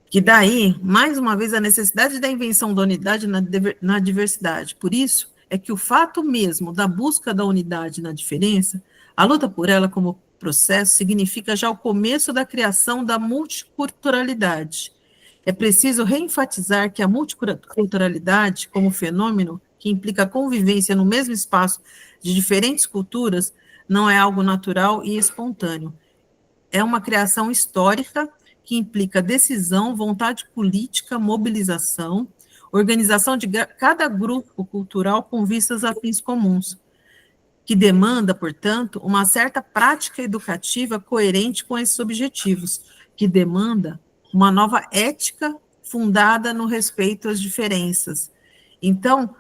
S4: que daí, mais uma vez, a necessidade da invenção da unidade na diversidade. Por isso, é que o fato mesmo da busca da unidade na diferença, a luta por ela como processo, significa já o começo da criação da multiculturalidade. É preciso reenfatizar que a multiculturalidade, como fenômeno que implica a convivência no mesmo espaço de diferentes culturas, não é algo natural e espontâneo. É uma criação histórica que implica decisão, vontade política, mobilização, organização de cada grupo cultural com vistas a fins comuns, que demanda, portanto, uma certa prática educativa coerente com esses objetivos, que demanda uma nova ética fundada no respeito às diferenças. Então,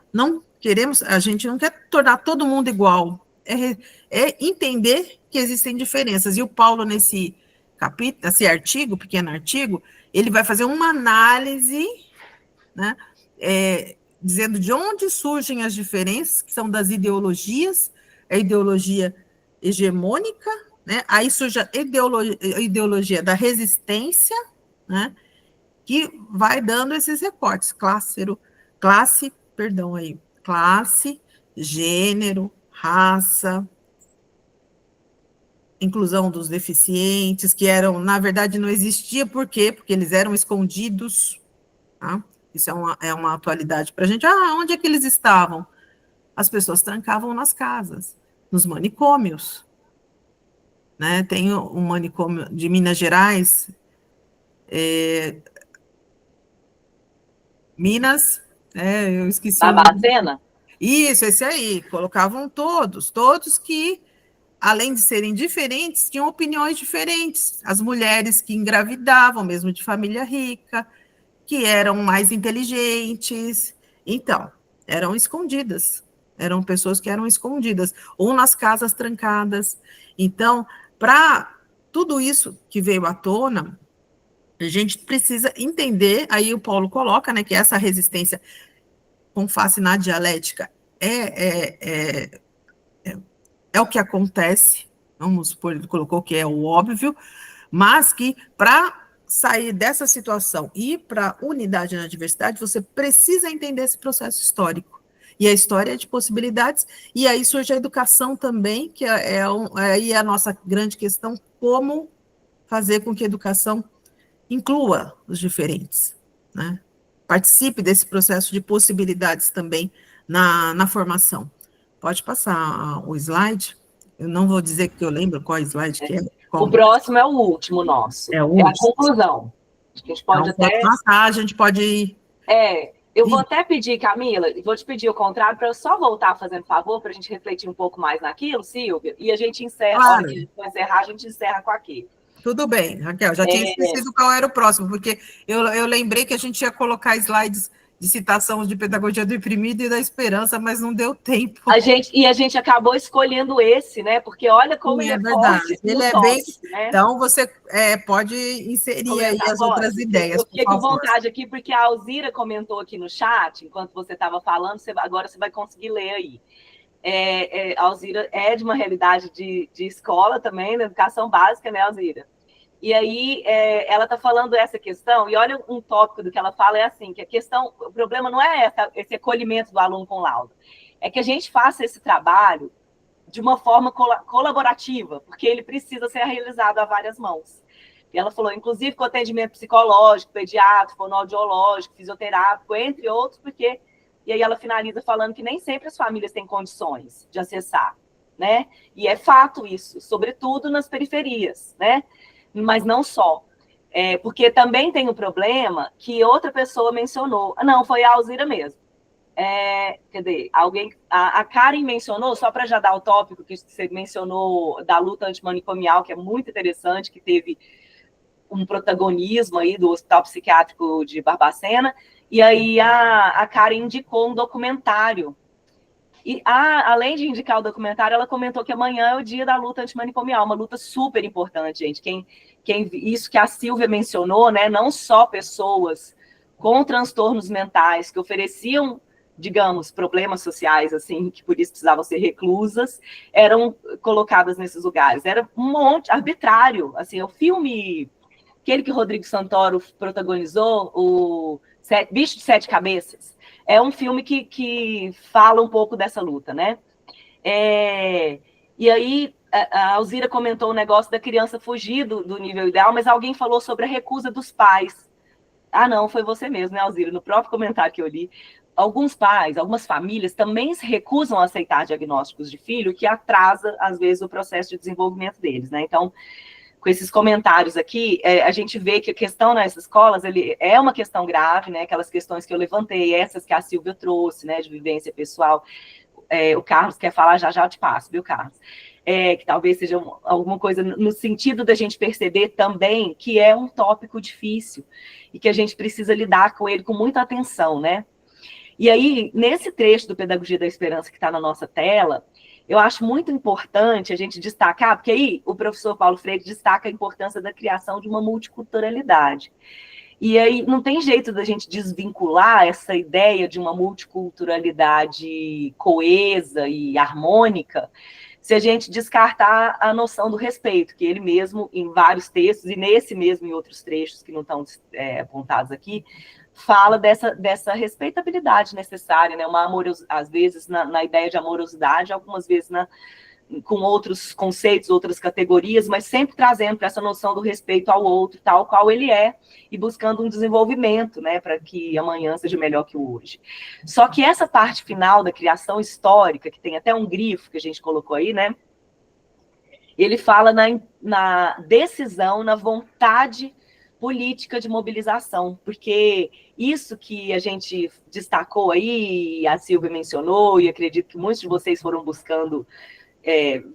S4: a gente não quer tornar todo mundo igual, é entender que existem diferenças. E o Paulo, nesse capítulo, esse artigo, pequeno artigo, ele vai fazer uma análise, né, dizendo de onde surgem as diferenças, que são das ideologias, a ideologia hegemônica, né, aí surge a ideologia da resistência, né, que vai dando esses recortes, classe, gênero, raça, inclusão dos deficientes, que na verdade, não existia, por quê? Porque eles eram escondidos, tá? Isso é uma atualidade para a gente. Onde é que eles estavam? As pessoas trancavam nas casas, nos manicômios, né? Tem um manicômio de Minas Gerais, eu esqueci.
S3: Barbacena?
S4: Isso, esse aí, colocavam todos que, além de serem diferentes, tinham opiniões diferentes. As mulheres que engravidavam, mesmo de família rica, que eram mais inteligentes, então, eram escondidas, eram pessoas que eram escondidas, ou nas casas trancadas. Então, para tudo isso que veio à tona, a gente precisa entender, aí o Paulo coloca, né, que essa resistência com face na dialética é o que acontece, vamos supor, ele colocou que é o óbvio, mas que para sair dessa situação e para unidade na diversidade, você precisa entender esse processo histórico. E a história é de possibilidades, e aí surge a educação também, que é a nossa grande questão, como fazer com que a educação inclua os diferentes, né? Participe desse processo de possibilidades também na formação. Pode passar o slide? Eu não vou dizer que eu lembro qual slide que é.
S3: O próximo é o último nosso.
S4: É o último.
S3: A conclusão. Acho que a gente pode
S4: então,
S3: até...
S4: passar, a gente pode ir...
S3: Eu vou até pedir, Camila, vou te pedir o contrário, para eu só voltar fazendo favor, para a gente refletir um pouco mais naquilo, Silvia, e a gente encerra,
S4: claro.
S3: Para encerrar, a gente encerra com aqui.
S4: Tudo bem, Raquel, já tinha esquecido qual era o próximo, porque eu lembrei que a gente ia colocar slides de citação de Pedagogia do Oprimido e da Esperança, mas não deu tempo.
S3: A gente acabou escolhendo esse, né? Porque olha como ele é forte.
S4: Ele é bem. Né? Então, você pode inserir aí as outras ideias.
S3: Eu fiquei com vontade aqui, porque a Alzira comentou aqui no chat, enquanto você estava falando, agora você vai conseguir ler aí. A Alzira é de uma realidade de escola também, da educação básica, né, Alzira? E aí ela está falando essa questão, e olha um tópico do que ela fala, é assim, que o problema não é esse acolhimento do aluno com laudo, é que a gente faça esse trabalho de uma forma colaborativa, porque ele precisa ser realizado a várias mãos. E ela falou, inclusive, com atendimento psicológico, pediátrico, fonoaudiológico, fisioterápico, entre outros, porque... E aí ela finaliza falando que nem sempre as famílias têm condições de acessar, né? E é fato isso, sobretudo nas periferias, né? Mas não só. Porque também tem o problema que outra pessoa mencionou. Não, foi a Alzira mesmo. Cadê? A Karen mencionou, só para já dar o tópico que você mencionou da luta antimanicomial, que é muito interessante, que teve um protagonismo aí do Hospital Psiquiátrico de Barbacena, e aí a Karen indicou um documentário. E além de indicar o documentário, ela comentou que amanhã é o dia da luta antimanicomial, uma luta super importante, gente. Isso que a Silvia mencionou, né? Não só pessoas com transtornos mentais que ofereciam, digamos, problemas sociais, assim, que por isso precisavam ser reclusas, eram colocadas nesses lugares. Era um monte, arbitrário, assim, o filme, aquele que Rodrigo Santoro protagonizou, o Bicho de Sete Cabeças, é um filme que fala um pouco dessa luta, né? E aí, a Alzira comentou o negócio da criança fugir do nível ideal, mas alguém falou sobre a recusa dos pais. Ah, não, foi você mesmo, né, Alzira? No próprio comentário que eu li, alguns pais, algumas famílias também se recusam a aceitar diagnósticos de filho, que atrasa, às vezes, o processo de desenvolvimento deles, né? Então, com esses comentários aqui, a gente vê que a questão nessas escolas é uma questão grave, né? Aquelas questões que eu levantei, essas que a Silvia trouxe, né? De vivência pessoal. O Carlos quer falar, já eu te passo, viu, Carlos? Que talvez seja alguma coisa no sentido da gente perceber também que é um tópico difícil e que a gente precisa lidar com ele com muita atenção, né? E aí, nesse trecho do Pedagogia da Esperança que está na nossa tela, eu acho muito importante a gente destacar, porque aí o professor Paulo Freire destaca a importância da criação de uma multiculturalidade. E aí não tem jeito da gente desvincular essa ideia de uma multiculturalidade coesa e harmônica se a gente descartar a noção do respeito, que ele mesmo, em vários textos, e nesse mesmo em outros trechos que não estão apontados aqui, fala dessa respeitabilidade necessária, né? Às vezes na ideia de amorosidade, algumas vezes com outros conceitos, outras categorias, mas sempre trazendo para essa noção do respeito ao outro, tal qual ele é, e buscando um desenvolvimento, né, para que amanhã seja melhor que o hoje. Só que essa parte final da criação histórica, que tem até um grifo que a gente colocou aí, né, ele fala na decisão, na vontade política de mobilização, porque isso que a gente destacou aí, a Silvia mencionou, e acredito que muitos de vocês foram buscando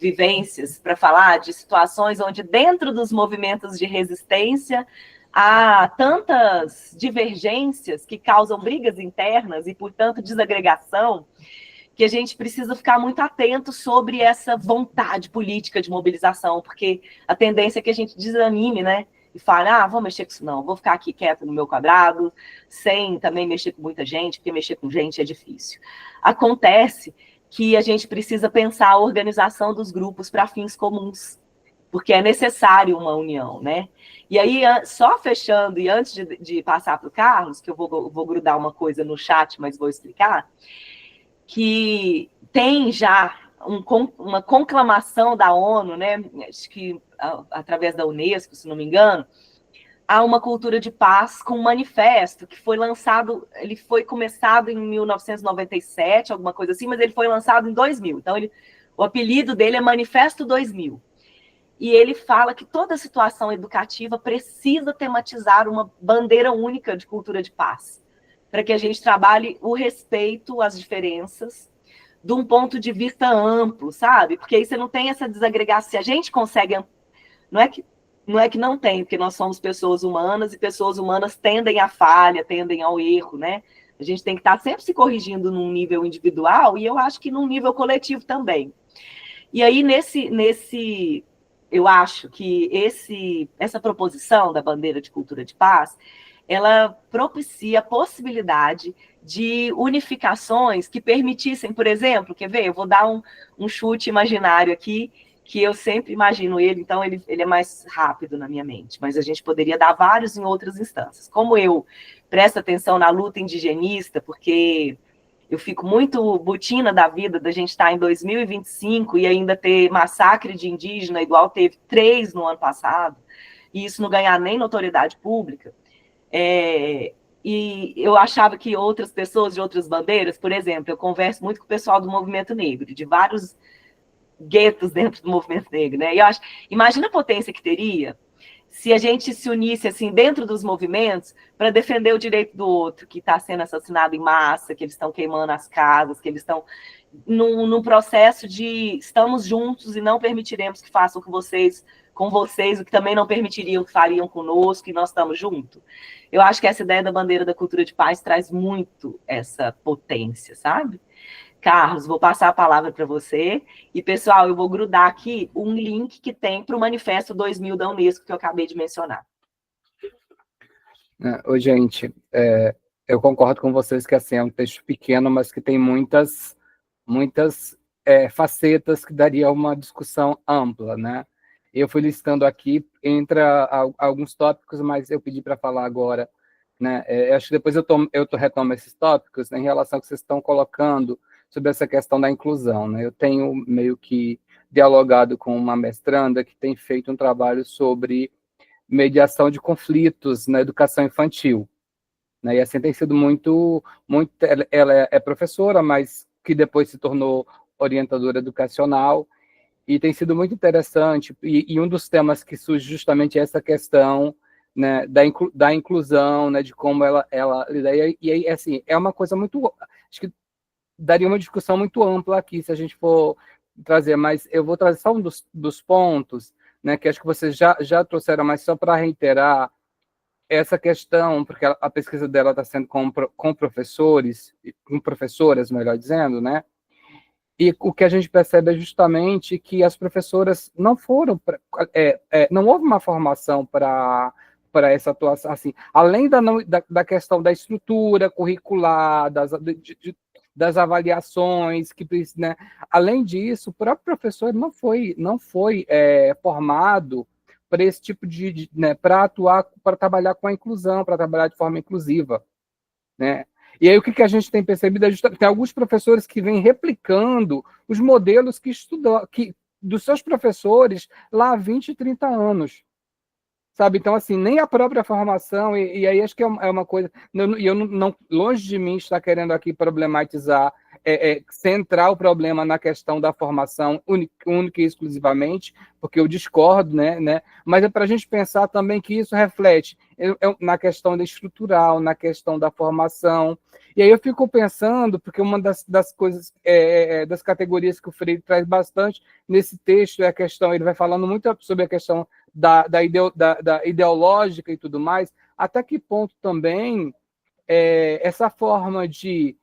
S3: vivências para falar de situações onde dentro dos movimentos de resistência há tantas divergências que causam brigas internas e, portanto, desagregação, que a gente precisa ficar muito atento sobre essa vontade política de mobilização, porque a tendência é que a gente desanime, né? E fala, vou mexer com isso não, vou ficar aqui quieto no meu quadrado, sem também mexer com muita gente, porque mexer com gente é difícil. Acontece que a gente precisa pensar a organização dos grupos para fins comuns, porque é necessário uma união, né? E aí, só fechando, e antes de passar para o Carlos, que eu vou grudar uma coisa no chat, mas vou explicar, que tem já uma conclamação da ONU, né? Acho que através da Unesco, se não me engano, há uma cultura de paz com um manifesto que foi lançado, ele foi começado em 1997, alguma coisa assim, mas ele foi lançado em 2000. Então, o apelido dele é Manifesto 2000. E ele fala que toda situação educativa precisa tematizar uma bandeira única de cultura de paz, para que a gente trabalhe o respeito às diferenças, de um ponto de vista amplo, sabe? Porque aí você não tem essa desagregação. Se a gente consegue... Não é que não tem, porque nós somos pessoas humanas e pessoas humanas tendem à falha, tendem ao erro, né? A gente tem que estar sempre se corrigindo num nível individual, e eu acho que num nível coletivo também. E aí, eu acho que essa proposição da bandeira de cultura de paz, ela propicia a possibilidade de unificações que permitissem, por exemplo, quer ver? Eu vou dar um chute imaginário aqui, que eu sempre imagino ele, então ele é mais rápido na minha mente, mas a gente poderia dar vários em outras instâncias. Como eu presto atenção na luta indigenista, porque eu fico muito botina da vida da gente estar em 2025 e ainda ter massacre de indígena, igual teve 3 no ano passado, e isso não ganhar nem notoriedade pública. E eu achava que outras pessoas de outras bandeiras, por exemplo, eu converso muito com o pessoal do movimento negro, de vários guetos dentro do movimento negro, né? E eu acho, imagina a potência que teria se a gente se unisse assim dentro dos movimentos para defender o direito do outro que está sendo assassinado em massa, que eles estão queimando as casas, que eles estão num processo de estamos juntos e não permitiremos que façam com vocês o que também não permitiriam que fariam conosco, e nós estamos juntos. Eu acho que essa ideia da bandeira da cultura de paz traz muito essa potência, sabe? Carlos, vou passar a palavra para você. E, pessoal, eu vou grudar aqui um link que tem para o Manifesto 2000 da Unesco, que eu acabei de mencionar.
S5: Oi, gente, eu concordo com vocês que assim, é um texto pequeno, mas que tem muitas facetas que daria uma discussão ampla, né? Eu fui listando aqui, entra alguns tópicos, mas eu pedi para falar agora, né? Acho que depois eu retomo esses tópicos, né, em relação ao que vocês estão colocando sobre essa questão da inclusão, né? Eu tenho meio que dialogado com uma mestranda que tem feito um trabalho sobre mediação de conflitos na educação infantil, né? E assim tem sido muito ela é professora, mas que depois se tornou orientadora educacional, e tem sido muito interessante, e um dos temas que surge justamente é essa questão, né, da inclusão, né, de como ela e aí, assim, é uma coisa muito, acho que daria uma discussão muito ampla aqui, se a gente for trazer, mas eu vou trazer só um dos pontos, né, que acho que vocês já trouxeram, mas só para reiterar essa questão, porque a pesquisa dela está sendo com professores, com professoras, melhor dizendo, né, e o que a gente percebe é justamente que as professoras não foram, não houve uma formação para essa atuação, assim, além da questão da estrutura curricular, das avaliações, né? Além disso, o próprio professor não foi formado para esse tipo né, para atuar, para trabalhar com a inclusão, para trabalhar de forma inclusiva, né? E aí o que a gente tem percebido é justamente tem alguns professores que vêm replicando os modelos dos seus professores lá há 20, 30 anos. Sabe? Então, assim, nem a própria formação, e aí acho que é uma coisa, e eu não, longe de mim estar querendo aqui problematizar, centrar o problema na questão da formação única e exclusivamente, porque eu discordo, né? Mas é para a gente pensar também que isso reflete na questão da estrutural, na questão da formação, e aí eu fico pensando, porque uma das coisas, das categorias que o Freire traz bastante nesse texto é a questão, ele vai falando muito sobre a questão da ideológica e tudo mais, até que ponto também essa forma de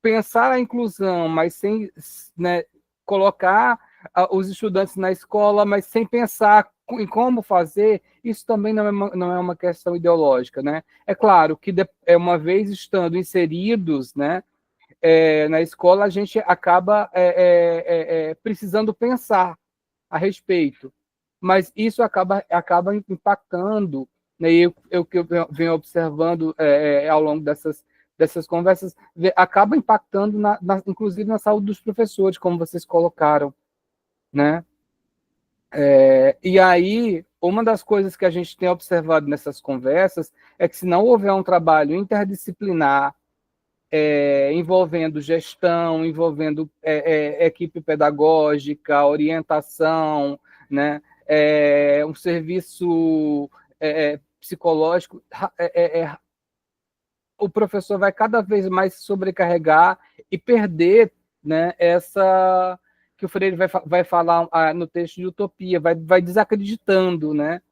S5: pensar a inclusão, mas sem, né, colocar os estudantes na escola, mas sem pensar em como fazer, isso também não é uma questão ideológica, né? É claro que uma vez estando inseridos, né, na escola, a gente acaba precisando pensar a respeito, mas isso acaba impactando, né, e eu que eu venho observando ao longo dessas conversas, acaba impactando, inclusive, na saúde dos professores, como vocês colocaram, né? E aí, uma das coisas que a gente tem observado nessas conversas é que, se não houver um trabalho interdisciplinar, envolvendo gestão, envolvendo equipe pedagógica, orientação, né, um serviço psicológico, o professor vai cada vez mais se sobrecarregar e perder, né, essa que o Freire vai falar no texto de Utopia, vai desacreditando, né,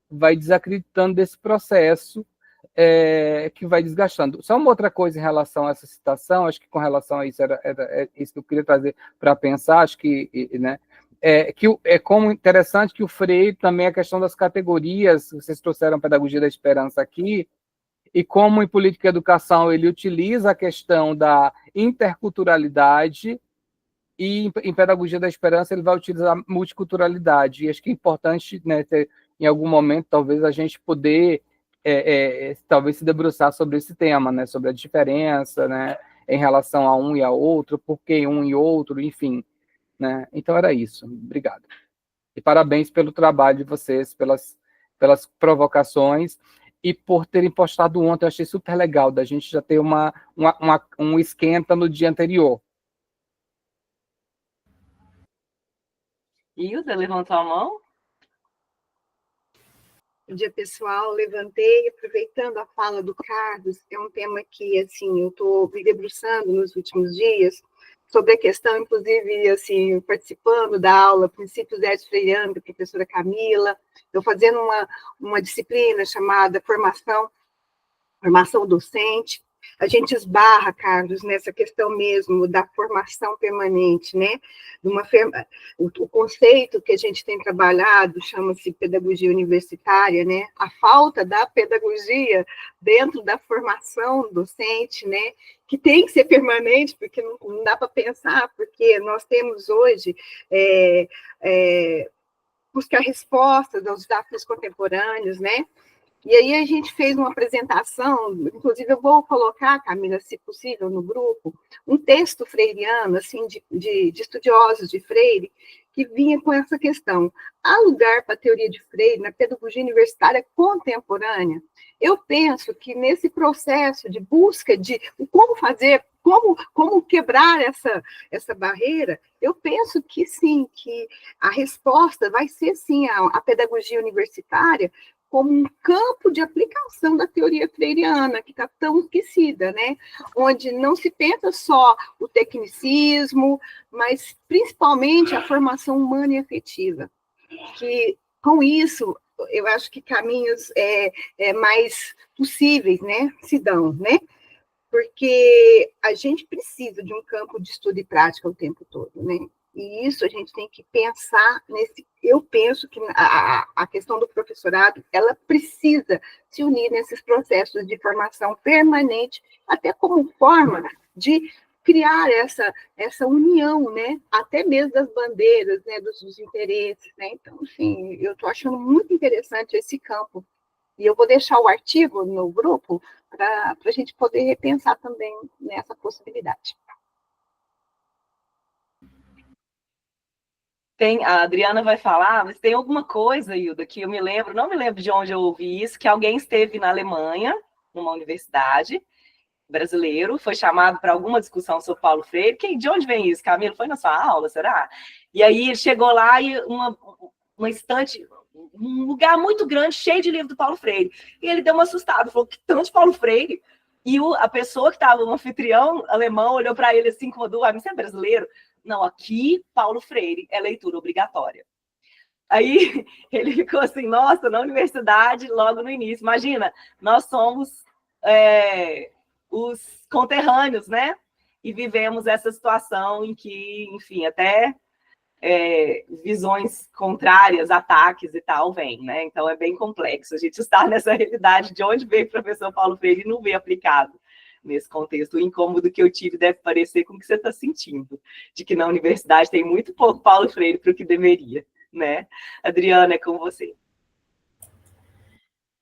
S5: vai desacreditando desse processo, que vai desgastando. Só uma outra coisa em relação a essa citação, acho que com relação a isso, era isso que eu queria trazer para pensar, acho que, né, que é como interessante que o Freire também, a questão das categorias, vocês trouxeram a pedagogia da esperança aqui, e como em política e educação ele utiliza a questão da interculturalidade, e em pedagogia da esperança ele vai utilizar a multiculturalidade, e acho que é importante, né, ter, em algum momento, talvez a gente poder talvez se debruçar sobre esse tema, né, sobre a diferença, né, em relação a um e a outro, por que um e outro, enfim, né, então era isso, obrigado. E parabéns pelo trabalho de vocês, pelas provocações, e por terem postado ontem, eu achei super legal, da gente já ter um esquenta no dia anterior.
S3: Hilda, levantou a mão?
S6: Bom dia, pessoal. Levantei, aproveitando a fala do Carlos, é um tema que, assim, eu estou me debruçando nos últimos dias, sobre a questão, inclusive, assim, participando da aula Princípios Éticos Freirianos, da professora Camila, estou fazendo uma disciplina chamada Formação Docente. A gente esbarra, Carlos, nessa questão mesmo da formação permanente, né? O conceito que a gente tem trabalhado chama-se pedagogia universitária, né? A falta da pedagogia dentro da formação docente, né? Que tem que ser permanente, porque não dá para pensar, porque nós temos hoje buscar respostas aos desafios contemporâneos, né? E aí a gente fez uma apresentação, inclusive eu vou colocar, Camila, se possível, no grupo, um texto freiriano, assim, de estudiosos de Freire, que vinha com essa questão. Há lugar para a teoria de Freire na pedagogia universitária contemporânea? Eu penso que nesse processo de busca de como fazer, como quebrar essa barreira, eu penso que sim, que a resposta vai ser sim a pedagogia universitária, como um campo de aplicação da teoria freiriana, que está tão esquecida, né? Onde não se pensa só o tecnicismo, mas principalmente a formação humana e afetiva. Que, com isso, eu acho que caminhos mais possíveis, né, se dão, né? Porque a gente precisa de um campo de estudo e prática o tempo todo, né? E isso a gente tem que pensar nesse. Eu penso que a questão do professorado, ela precisa se unir nesses processos de formação permanente, até como forma de criar essa união, né? Até mesmo das bandeiras, né? Dos interesses, né? Então, assim, eu estou achando muito interessante esse campo. E eu vou deixar o artigo no grupo para a gente poder repensar também nessa possibilidade.
S3: A Adriana vai falar, mas tem alguma coisa, Hilda, que eu me lembro, não me lembro de onde eu ouvi isso, que alguém esteve na Alemanha, numa universidade, brasileiro, foi chamado para alguma discussão sobre Paulo Freire. De onde vem isso, Camilo? Foi na sua aula, será? E aí ele chegou lá e uma estante, um lugar muito grande, cheio de livro do Paulo Freire. E ele deu uma assustada, falou, que tanto de Paulo Freire? E a pessoa que estava, o anfitrião alemão, olhou para ele assim, incomodou, mas você é brasileiro? Não, aqui, Paulo Freire é leitura obrigatória. Aí ele ficou assim, nossa, na universidade, logo no início. Imagina, nós somos os conterrâneos, né? E vivemos essa situação em que, enfim, até visões contrárias, ataques e tal, vêm, né? Então é bem complexo a gente estar nessa realidade de onde veio o professor Paulo Freire e não ver aplicado nesse contexto. O incômodo que eu tive deve parecer com o que você está sentindo, de que na universidade tem muito pouco Paulo Freire para o que deveria, né? Adriana, é com você.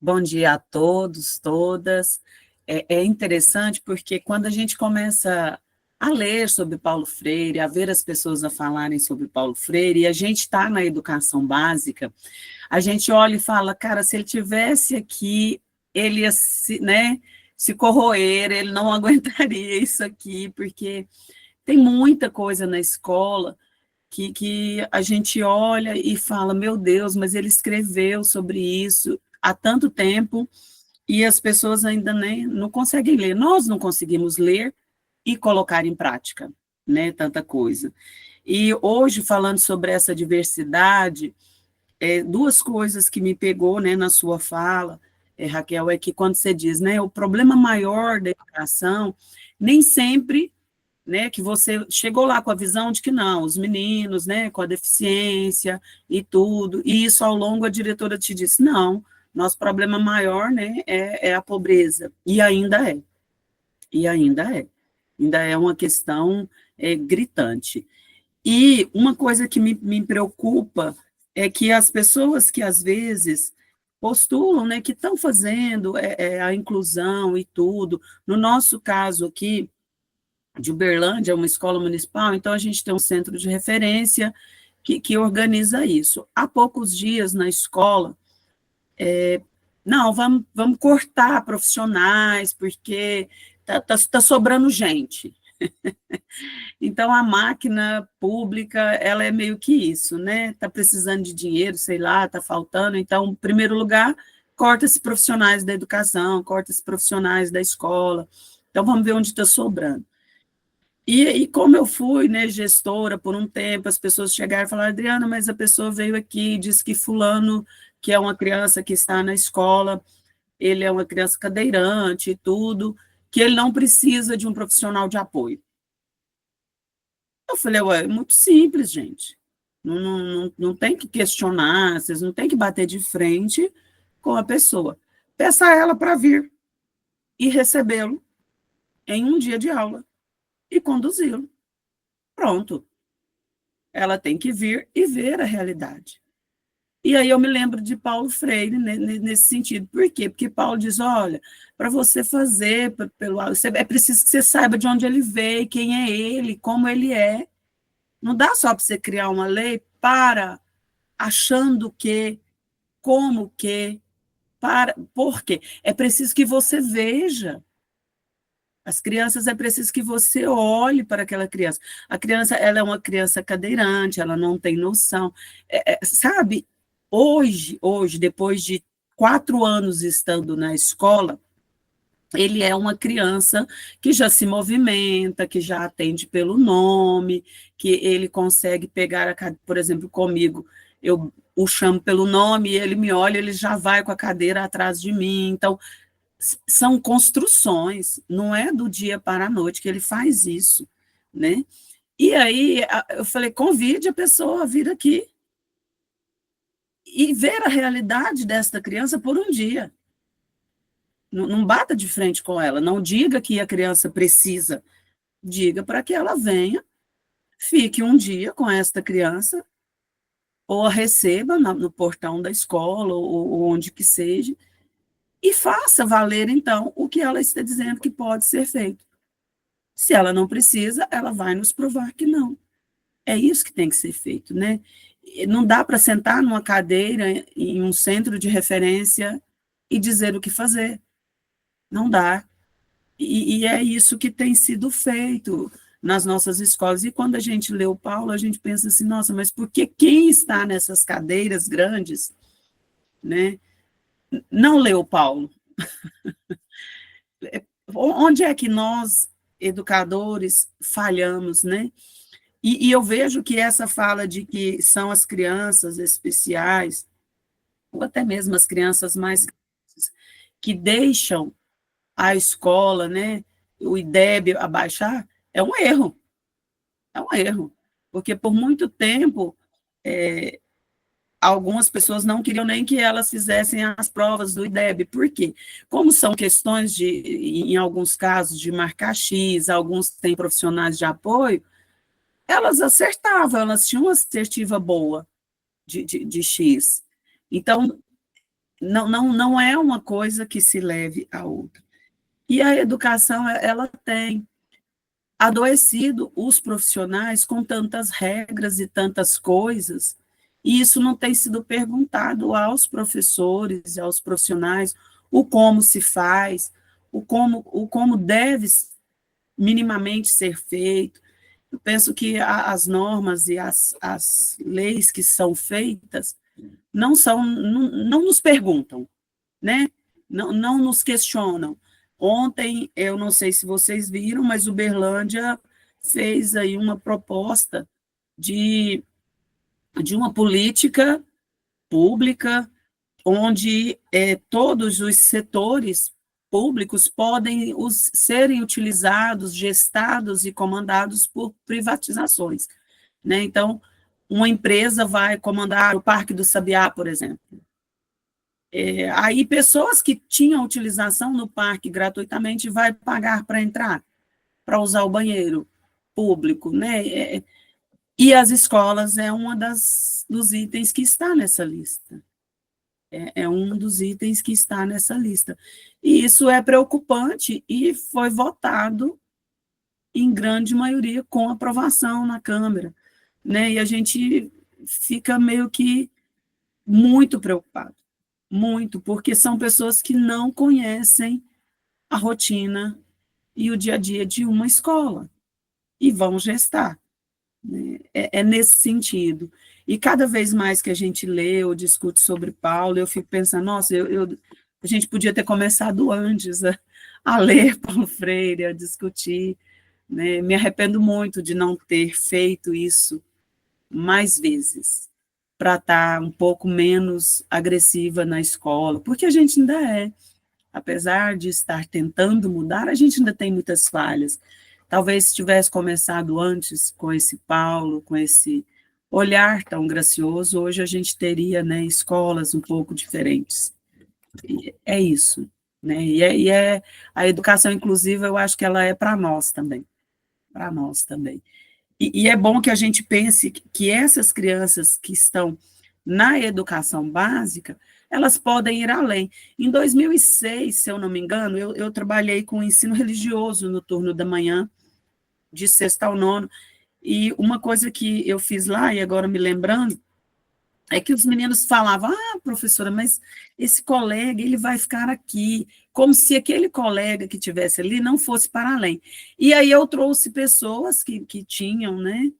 S7: Bom dia a todos, todas. É interessante porque quando a gente começa a ler sobre Paulo Freire, a ver as pessoas a falarem sobre Paulo Freire, e a gente está na educação básica, a gente olha e fala, cara, se ele tivesse aqui, ele ia se corroer, ele não aguentaria isso aqui, porque tem muita coisa na escola que a gente olha e fala, meu Deus, mas ele escreveu sobre isso há tanto tempo, e as pessoas ainda não conseguem ler. Nós não conseguimos ler e colocar em prática, né, tanta coisa. E hoje, falando sobre essa diversidade, duas coisas que me pegou, né, na sua fala, Raquel, é que quando você diz, né, o problema maior da educação, nem sempre, né, que você chegou lá com a visão de que não, os meninos, né, com a deficiência e tudo, e isso ao longo a diretora te disse, não, nosso problema maior, né, é a pobreza, e ainda é, ainda é uma questão gritante. E uma coisa que me preocupa é que as pessoas que às vezes postulam, né, que estão fazendo a inclusão e tudo, no nosso caso aqui, de Uberlândia, é uma escola municipal, então a gente tem um centro de referência que organiza isso. Há poucos dias na escola, não, vamos cortar profissionais, porque tá sobrando gente. Então, a máquina pública, ela é meio que isso, né? Está precisando de dinheiro, sei lá, está faltando. Então, em primeiro lugar, corta-se profissionais da educação, corta-se profissionais da escola. Então, vamos ver onde está sobrando. E como eu fui, né, gestora por um tempo, as pessoas chegaram e falaram, Adriana, mas a pessoa veio aqui e disse que fulano, que é uma criança que está na escola, ele é uma criança cadeirante e tudo, que ele não precisa de um profissional de apoio. Eu falei, ué, é muito simples, gente. Não tem que questionar, vocês não tem que bater de frente com a pessoa. Peça a ela para vir e recebê-lo em um dia de aula e conduzi-lo. Pronto. Ela tem que vir e ver a realidade. E aí eu me lembro de Paulo Freire nesse sentido. Por quê? Porque Paulo diz, olha, para você fazer, é preciso que você saiba de onde ele veio, quem é ele, como ele é. Não dá só para você criar uma lei achando que, como que, por quê? É preciso que você veja. As crianças, é preciso que você olhe para aquela criança. A criança, ela é uma criança cadeirante, ela não tem noção. Sabe, hoje, depois de 4 anos estando na escola, ele é uma criança que já se movimenta, que já atende pelo nome, que ele consegue pegar, por exemplo, comigo, eu o chamo pelo nome, e ele me olha, ele já vai com a cadeira atrás de mim. Então, são construções, não é do dia para a noite que ele faz isso, né? E aí, eu falei, convide a pessoa a vir aqui e ver a realidade desta criança por um dia. Não bata de frente com ela, não diga que a criança precisa, diga para que ela venha, fique um dia com esta criança, ou a receba no portão da escola, ou onde que seja, e faça valer, então, o que ela está dizendo que pode ser feito. Se ela não precisa, ela vai nos provar que não. É isso que tem que ser feito, né? Não dá para sentar numa cadeira em um centro de referência e dizer o que fazer. Não dá. E é isso que tem sido feito nas nossas escolas. E quando a gente lê o Paulo, a gente pensa assim, nossa, mas por que quem está nessas cadeiras grandes, né, não lê o Paulo? Onde é que nós, educadores, falhamos, né? E eu vejo que essa fala de que são as crianças especiais, ou até mesmo as crianças mais que deixam a escola, né, o IDEB abaixar, é um erro, porque por muito tempo algumas pessoas não queriam nem que elas fizessem as provas do IDEB. Por quê? Como são questões em alguns casos, de marcar X, alguns têm profissionais de apoio, elas acertavam, elas tinham uma assertiva boa de X. Então, não é uma coisa que se leve a outra. E a educação, ela tem adoecido os profissionais com tantas regras e tantas coisas, e isso não tem sido perguntado aos professores, aos profissionais, o como se faz, o como deve minimamente ser feito. Eu penso que as normas e as leis que são feitas não nos perguntam, né? Não nos questionam. Ontem, eu não sei se vocês viram, mas Uberlândia fez aí uma proposta de uma política pública onde todos os setores públicos podem serem utilizados, gestados e comandados por privatizações, né? Então, uma empresa vai comandar o Parque do Sabiá, por exemplo. Aí, pessoas que tinham utilização no parque gratuitamente vai pagar para entrar, para usar o banheiro público, né? E as escolas é um dos itens que está nessa lista. É um dos itens que está nessa lista. E isso é preocupante e foi votado em grande maioria com aprovação na Câmara, né? E a gente fica meio que muito preocupado, muito, porque são pessoas que não conhecem a rotina e o dia a dia de uma escola e vão gestar, né? É nesse sentido. E cada vez mais que a gente lê ou discute sobre Paulo, eu fico pensando, nossa, a gente podia ter começado antes a ler Paulo Freire, a discutir, né? Me arrependo muito de não ter feito isso mais vezes, para estar um pouco menos agressiva na escola, porque a gente ainda apesar de estar tentando mudar, a gente ainda tem muitas falhas. Talvez se tivesse começado antes com esse Paulo, com esse olhar tão gracioso, hoje a gente teria, né, escolas um pouco diferentes. É isso, né? E a educação inclusiva, eu acho que ela é para nós também, para nós também. E é bom que a gente pense que essas crianças que estão na educação básica, elas podem ir além. Em 2006, se eu não me engano, eu trabalhei com ensino religioso no turno da manhã, de sexta ao nono, e uma coisa que eu fiz lá, e agora me lembrando, é que os meninos falavam, professora, mas esse colega, ele vai ficar aqui, como se aquele colega que estivesse ali não fosse para além. E aí eu trouxe pessoas que tinham, né,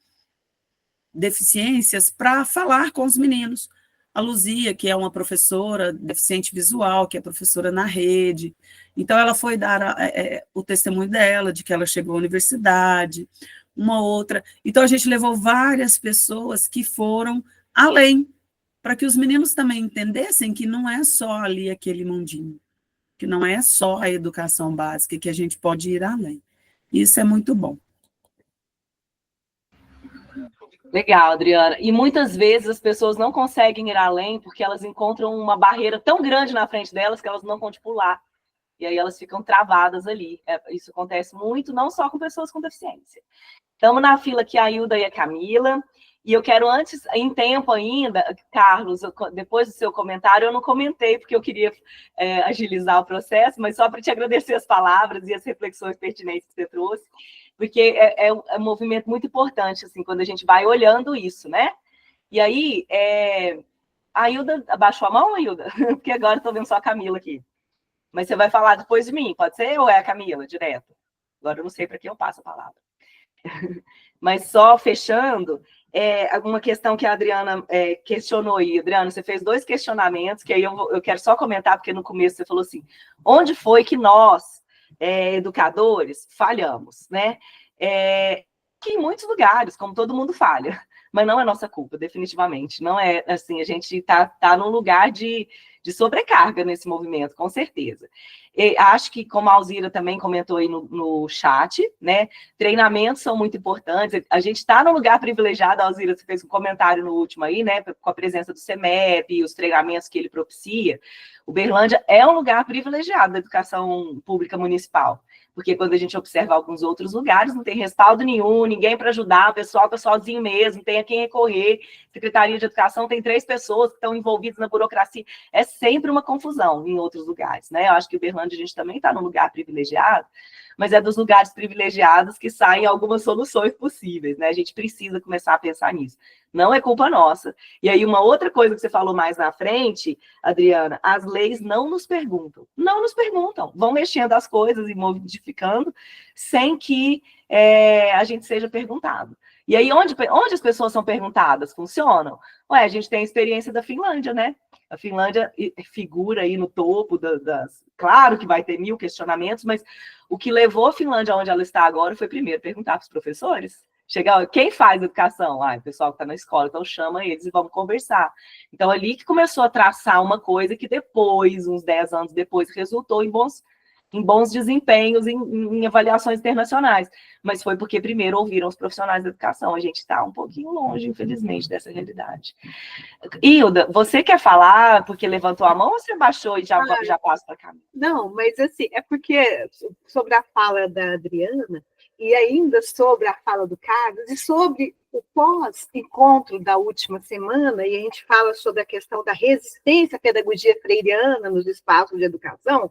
S7: deficiências para falar com os meninos. A Luzia, que é uma professora deficiente visual, que é professora na rede, então ela foi dar o testemunho dela, de que ela chegou à universidade, uma outra. Então a gente levou várias pessoas que foram além, para que os meninos também entendessem que não é só ali aquele mundinho, que não é só a educação básica, que a gente pode ir além. Isso é muito bom.
S3: Legal, Adriana. E muitas vezes as pessoas não conseguem ir além porque elas encontram uma barreira tão grande na frente delas que elas não vão pular. E aí elas ficam travadas ali. Isso acontece muito, não só com pessoas com deficiência. Estamos na fila aqui, a Hilda e a Camila. E eu quero antes, em tempo ainda, Carlos, depois do seu comentário, eu não comentei, porque eu queria agilizar o processo, mas só para te agradecer as palavras e as reflexões pertinentes que você trouxe, porque é um movimento muito importante, assim, quando a gente vai olhando isso, né? E aí, a Hilda, abaixou a mão, Hilda? Porque agora estou vendo só a Camila aqui. Mas você vai falar depois de mim, pode ser? Ou é a Camila, direto? Agora eu não sei para quem eu passo a palavra. Mas só fechando, alguma questão que a Adriana questionou aí. Adriana, você fez 2 questionamentos, que aí eu quero só comentar, porque no começo você falou assim, onde foi que nós, educadores, falhamos, né? Que em muitos lugares, como todo mundo falha, mas não é nossa culpa, definitivamente. Não é assim, a gente tá num lugar de sobrecarga nesse movimento, com certeza. Acho que, como a Alzira também comentou aí no chat, né, treinamentos são muito importantes. A gente está num lugar privilegiado, a Alzira, você fez um comentário no último aí, né, com a presença do CEMEP e os treinamentos que ele propicia. Uberlândia é um lugar privilegiado da educação pública municipal, porque quando a gente observa alguns outros lugares, não tem respaldo nenhum, ninguém para ajudar, o pessoal está sozinho mesmo, tem a quem recorrer, Secretaria de Educação tem 3 pessoas que estão envolvidas na burocracia, é sempre uma confusão em outros lugares, né? Eu acho que Uberlândia a gente também está num lugar privilegiado, mas é dos lugares privilegiados que saem algumas soluções possíveis, né? A gente precisa começar a pensar nisso. Não é culpa nossa. E aí, uma outra coisa que você falou mais na frente, Adriana, as leis não nos perguntam. Não nos perguntam. Vão mexendo as coisas e modificando sem que a gente seja perguntado. E aí, onde as pessoas são perguntadas? Funcionam? A gente tem a experiência da Finlândia, né? A Finlândia figura aí no topo das... Claro que vai ter 1000 questionamentos, mas o que levou a Finlândia onde ela está agora foi, primeiro, perguntar para os professores. Chega, quem faz educação? O pessoal que está na escola, então chama eles e vamos conversar. Então, ali que começou a traçar uma coisa que depois, uns 10 anos depois, resultou em bons desempenhos em avaliações internacionais. Mas foi porque primeiro ouviram os profissionais da educação. A gente está um pouquinho longe, infelizmente, dessa realidade. Hilda, você quer falar porque levantou a mão ou você baixou e já passa para cá?
S6: Não, mas assim, é porque sobre a fala da Adriana, e ainda sobre a fala do Carlos, e sobre o pós-encontro da última semana, e a gente fala sobre a questão da resistência à pedagogia freiriana nos espaços de educação,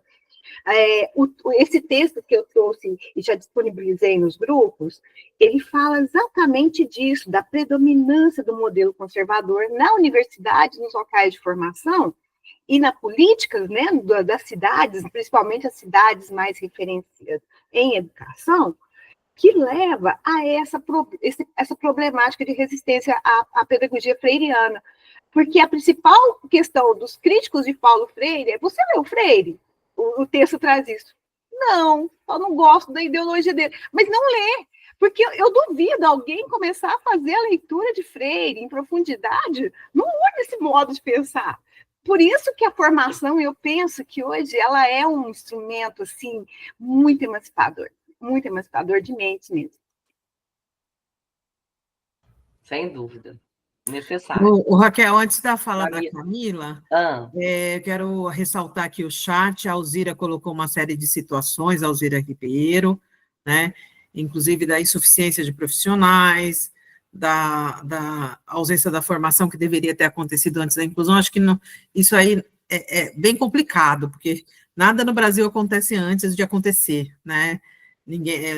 S6: esse texto que eu trouxe e já disponibilizei nos grupos, ele fala exatamente disso, da predominância do modelo conservador na universidade, nos locais de formação, e na política, né, das cidades, principalmente as cidades mais referenciadas em educação, que leva a essa problemática de resistência à pedagogia freiriana. Porque a principal questão dos críticos de Paulo Freire é: você leu Freire? O texto traz isso. Não, eu não gosto da ideologia dele. Mas não lê, porque eu duvido alguém começar a fazer a leitura de Freire em profundidade, não muda esse modo de pensar. Por isso que a formação, eu penso que hoje ela é um instrumento assim, muito emancipador de mentes mesmo.
S3: Sem dúvida. Necessário.
S4: O Raquel, antes da fala da Camila, quero ressaltar aqui o chat. A Alzira colocou uma série de situações, a Alzira Ribeiro, né? Inclusive da insuficiência de profissionais, da ausência da formação que deveria ter acontecido antes da inclusão. Acho que não, isso aí é bem complicado, porque nada no Brasil acontece antes de acontecer, né?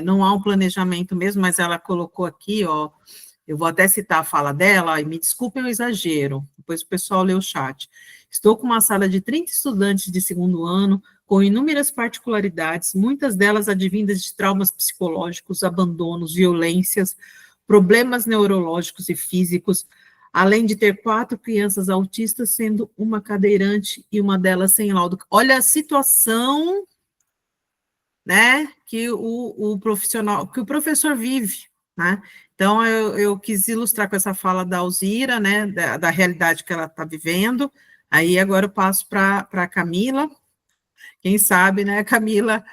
S4: Não há um planejamento mesmo, mas ela colocou aqui, ó, eu vou até citar a fala dela, e me desculpem o exagero, depois o pessoal lê o chat. Estou com uma sala de 30 estudantes de segundo ano, com inúmeras particularidades, muitas delas advindas de traumas psicológicos, abandonos, violências, problemas neurológicos e físicos, além de ter 4 crianças autistas, sendo uma cadeirante e uma delas sem laudo. Olha a situação, né, que o professor vive, né? Então, eu quis ilustrar com essa fala da Alzira, né, da realidade que ela está vivendo. Aí, agora eu passo para a Camila. Quem sabe, né, Camila,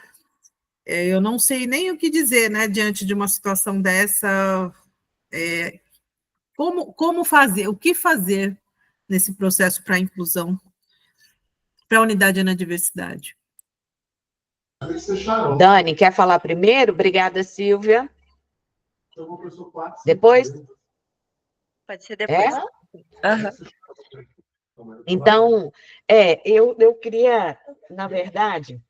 S4: eu não sei nem o que dizer, né, diante de uma situação dessa, como fazer, o que fazer nesse processo para a inclusão, para a unidade na diversidade.
S1: Dani, quer falar primeiro? Obrigada, Silvia. Depois?
S8: Pode ser depois.
S1: Então, eu queria, na verdade,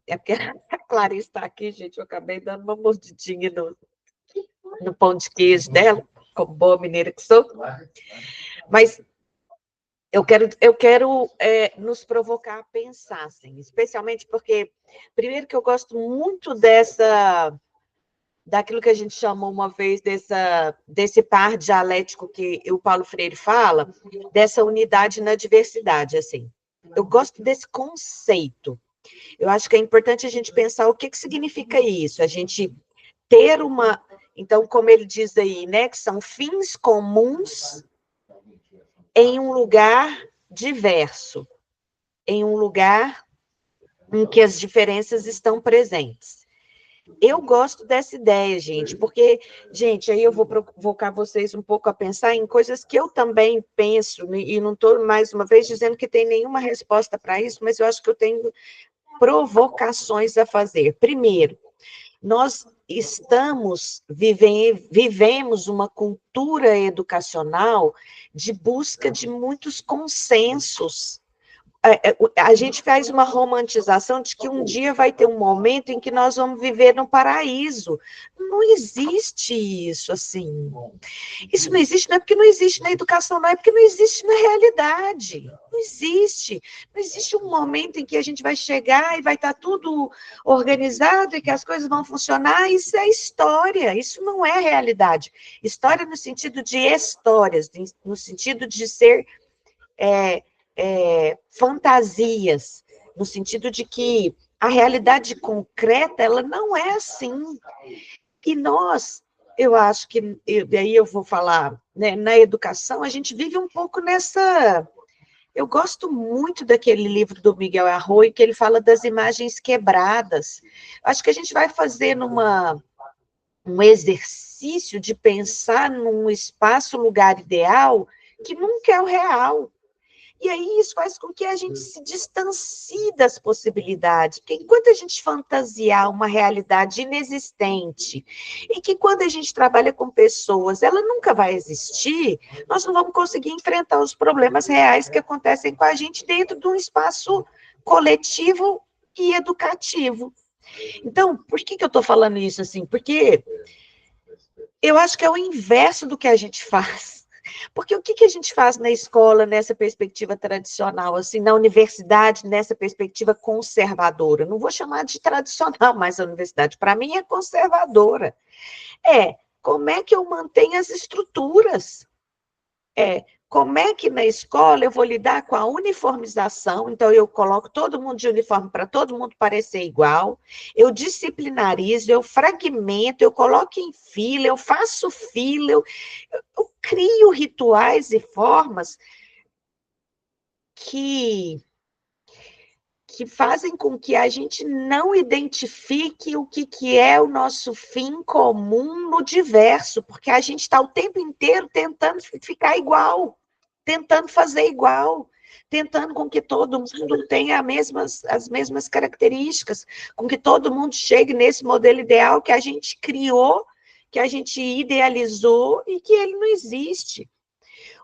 S1: porque a Clarice está aqui, gente, eu acabei dando uma mordidinha no pão de queijo dela, como boa mineira que sou, mas eu quero nos provocar a pensar, assim, especialmente porque, primeiro que eu gosto muito daquilo que a gente chamou uma vez desse par dialético que o Paulo Freire fala, dessa unidade na diversidade, assim. Eu gosto desse conceito. Eu acho que é importante a gente pensar o que significa isso, a gente ter então, como ele diz aí, né, que são fins comuns em um lugar diverso, em um lugar em que as diferenças estão presentes. Eu gosto dessa ideia, gente, porque, gente, aí eu vou provocar vocês um pouco a pensar em coisas que eu também penso, e não estou, mais uma vez, dizendo que tem nenhuma resposta para isso, mas eu acho que eu tenho provocações a fazer. Primeiro, nós vivemos uma cultura educacional de busca de muitos consensos. A gente faz uma romantização de que um dia vai ter um momento em que nós vamos viver no paraíso. Não existe isso, assim. Isso não existe, não é porque não existe na educação, não é porque não existe na realidade. Não existe. Não existe um momento em que a gente vai chegar e vai estar tudo organizado e que as coisas vão funcionar. Isso é história, isso não é realidade. História no sentido de histórias, no sentido de ser... fantasias, no sentido de que a realidade concreta, ela não é assim. E nós eu acho que, daí eu vou falar, né, na educação, a gente vive um pouco nessa... Eu gosto muito daquele livro do Miguel Arroyo, que ele fala das imagens quebradas. Acho que a gente vai fazer um exercício de pensar num espaço, lugar ideal, que nunca é o real. E aí isso faz com que a gente se distancie das possibilidades, porque enquanto a gente fantasiar uma realidade inexistente, e que quando a gente trabalha com pessoas, ela nunca vai existir, nós não vamos conseguir enfrentar os problemas reais que acontecem com a gente dentro de um espaço coletivo e educativo. Então, por que eu estou falando isso assim? Porque eu acho que é o inverso do que a gente faz. Porque o que a gente faz na escola nessa perspectiva tradicional, assim, na universidade nessa perspectiva conservadora? Não vou chamar de tradicional, mas a universidade, para mim, é conservadora. Como é que eu mantenho as estruturas? Como é que na escola eu vou lidar com a uniformização? Então, eu coloco todo mundo de uniforme para todo mundo parecer igual, eu disciplinarizo, eu fragmento, eu coloco em fila, eu faço fila, eu crio rituais e formas que fazem com que a gente não identifique o que é o nosso fim comum no diverso, porque a gente está o tempo inteiro tentando ficar igual, tentando fazer igual, tentando com que todo mundo tenha as mesmas características, com que todo mundo chegue nesse modelo ideal que a gente criou, que a gente idealizou e que ele não existe.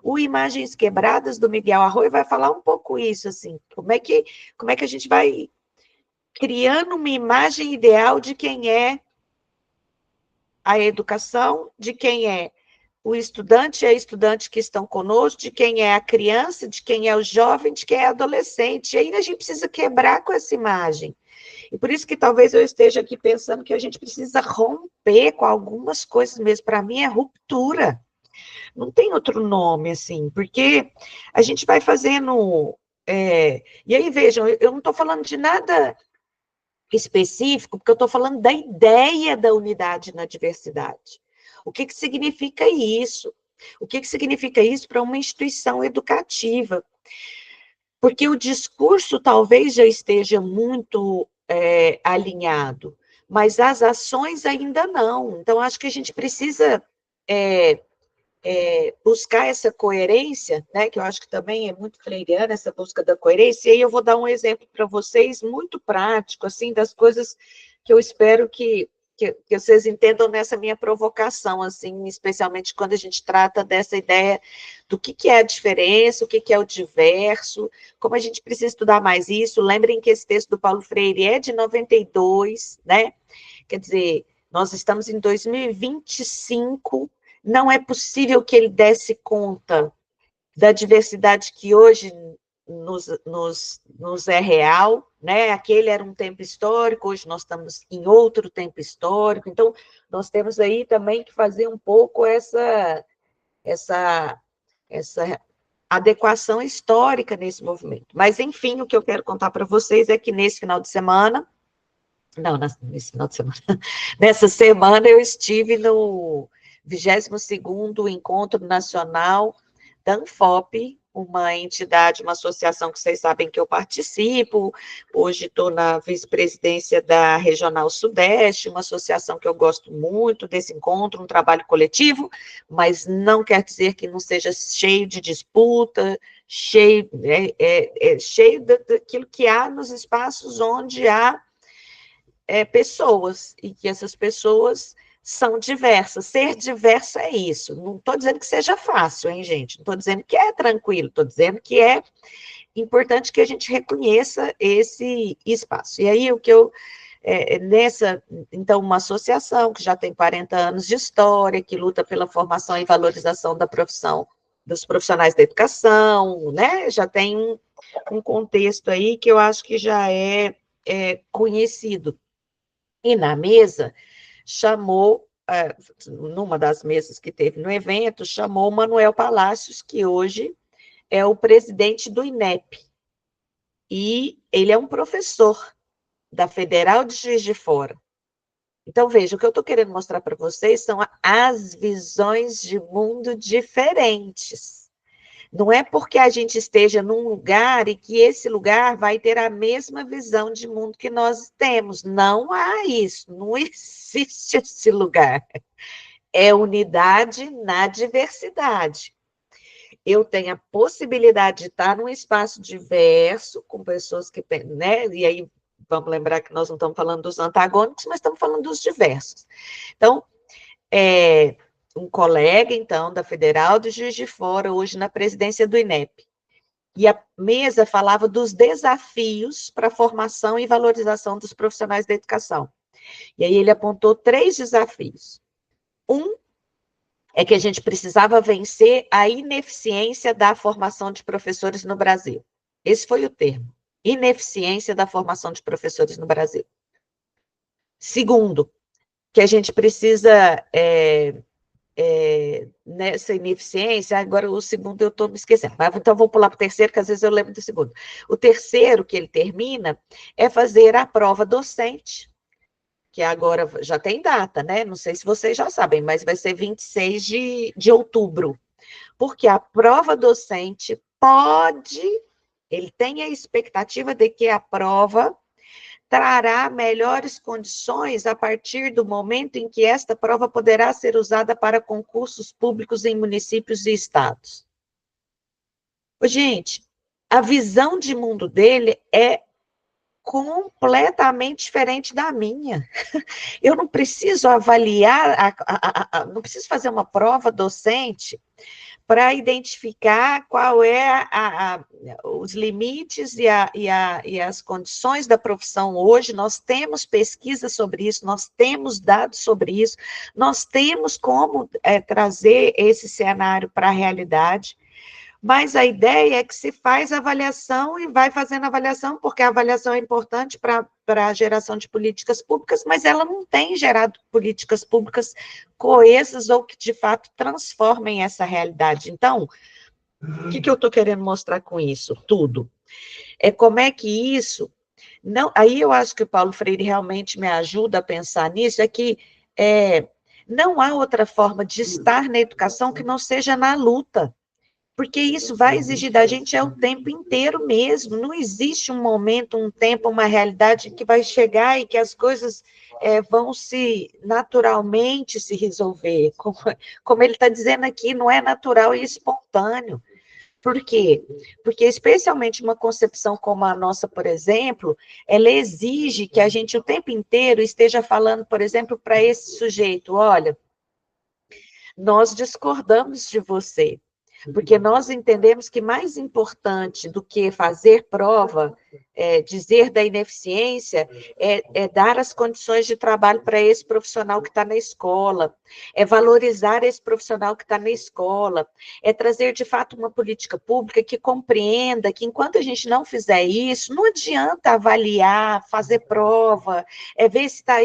S1: O Imagens Quebradas, do Miguel Arroyo, vai falar um pouco isso, assim, como é que a gente vai criando uma imagem ideal de quem é a educação, de quem é o estudante e a estudante que estão conosco, de quem é a criança, de quem é o jovem, de quem é adolescente. E aí a gente precisa quebrar com essa imagem. E por isso que talvez eu esteja aqui pensando que a gente precisa romper com algumas coisas mesmo. Para mim é ruptura. Não tem outro nome, assim, porque a gente vai fazendo... E aí, vejam, eu não estou falando de nada específico, porque eu estou falando da ideia da unidade na diversidade. O que significa isso? O que significa isso para uma instituição educativa? Porque o discurso talvez já esteja muito alinhado, mas as ações ainda não. Então, acho que a gente precisa... buscar essa coerência, né, que eu acho que também é muito freiriana, essa busca da coerência, e aí eu vou dar um exemplo para vocês, muito prático, assim, das coisas que eu espero que vocês entendam nessa minha provocação, assim, especialmente quando a gente trata dessa ideia do que é a diferença, o que é o diverso, como a gente precisa estudar mais isso. Lembrem que esse texto do Paulo Freire é de 92, né, quer dizer, nós estamos em 2025, não é possível que ele desse conta da diversidade que hoje nos é real, né? Aquele era um tempo histórico, hoje nós estamos em outro tempo histórico, então nós temos aí também que fazer um pouco essa adequação histórica nesse movimento. Mas, enfim, o que eu quero contar para vocês é que nesse final de semana, nessa semana eu estive no 22º Encontro Nacional da ANFOP, uma entidade, uma associação que vocês sabem que eu participo, hoje estou na vice-presidência da Regional Sudeste, uma associação que eu gosto muito desse encontro, um trabalho coletivo, mas não quer dizer que não seja cheio de disputa, cheio daquilo que há nos espaços onde há pessoas, e que essas pessoas são diversas. Ser diversa é isso. Não estou dizendo que seja fácil, hein, gente? Não estou dizendo que é tranquilo, estou dizendo que é importante que a gente reconheça esse espaço. E aí, o que eu... então, uma associação que já tem 40 anos de história, que luta pela formação e valorização da profissão dos profissionais da educação, né? Já tem um contexto aí que eu acho que já é conhecido. E na mesa, chamou, numa das mesas que teve no evento, chamou o Manuel Palacios, que hoje é o presidente do INEP. E ele é um professor da Federal de Juiz de Fora. Então, veja, o que eu estou querendo mostrar para vocês são as visões de mundo diferentes. Não é porque a gente esteja num lugar e que esse lugar vai ter a mesma visão de mundo que nós temos. Não há isso, não existe esse lugar. É unidade na diversidade. Eu tenho a possibilidade de estar num espaço diverso, com pessoas que têm, né? E aí, vamos lembrar que nós não estamos falando dos antagônicos, mas estamos falando dos diversos. Então, um colega, então, da Federal de Juiz de Fora, hoje na presidência do INEP, e a mesa falava dos desafios para a formação e valorização dos profissionais da educação. E aí ele apontou 3 desafios. Um é que a gente precisava vencer a ineficiência da formação de professores no Brasil. Esse foi o termo, ineficiência da formação de professores no Brasil. Segundo, que a gente precisa, nessa ineficiência, agora o segundo eu estou me esquecendo, mas então vou pular para o terceiro, que às vezes eu lembro do segundo. O terceiro, que ele termina, é fazer a prova docente, que agora já tem data, né? Não sei se vocês já sabem, mas vai ser 26 de outubro. Porque a prova docente ele tem a expectativa de que a prova trará melhores condições a partir do momento em que esta prova poderá ser usada para concursos públicos em municípios e estados. Gente, a visão de mundo dele é completamente diferente da minha. Eu não preciso avaliar, não preciso fazer uma prova docente para identificar qual é os limites e as condições da profissão hoje. Nós temos pesquisa sobre isso, nós temos dados sobre isso, nós temos como trazer esse cenário para a realidade. Mas a ideia é que se faz avaliação e vai fazendo avaliação, porque a avaliação é importante para a geração de políticas públicas, mas ela não tem gerado políticas públicas coesas ou que, de fato, transformem essa realidade. Então, o que eu estou querendo mostrar com isso? Tudo. É como é que isso... Não, aí eu acho que o Paulo Freire realmente me ajuda a pensar nisso, é que não há outra forma de estar na educação que não seja na luta. Porque isso vai exigir da gente o tempo inteiro mesmo, não existe um momento, um tempo, uma realidade que vai chegar e que as coisas vão naturalmente se resolver, como ele está dizendo aqui, não é natural e espontâneo. Por quê? Porque especialmente uma concepção como a nossa, por exemplo, ela exige que a gente o tempo inteiro esteja falando, por exemplo, para esse sujeito, olha, nós discordamos de você, porque nós entendemos que mais importante do que fazer prova, dizer da ineficiência, é dar as condições de trabalho para esse profissional que está na escola, é valorizar esse profissional que está na escola, é trazer, de fato, uma política pública que compreenda que, enquanto a gente não fizer isso, não adianta avaliar, fazer prova, ver se está...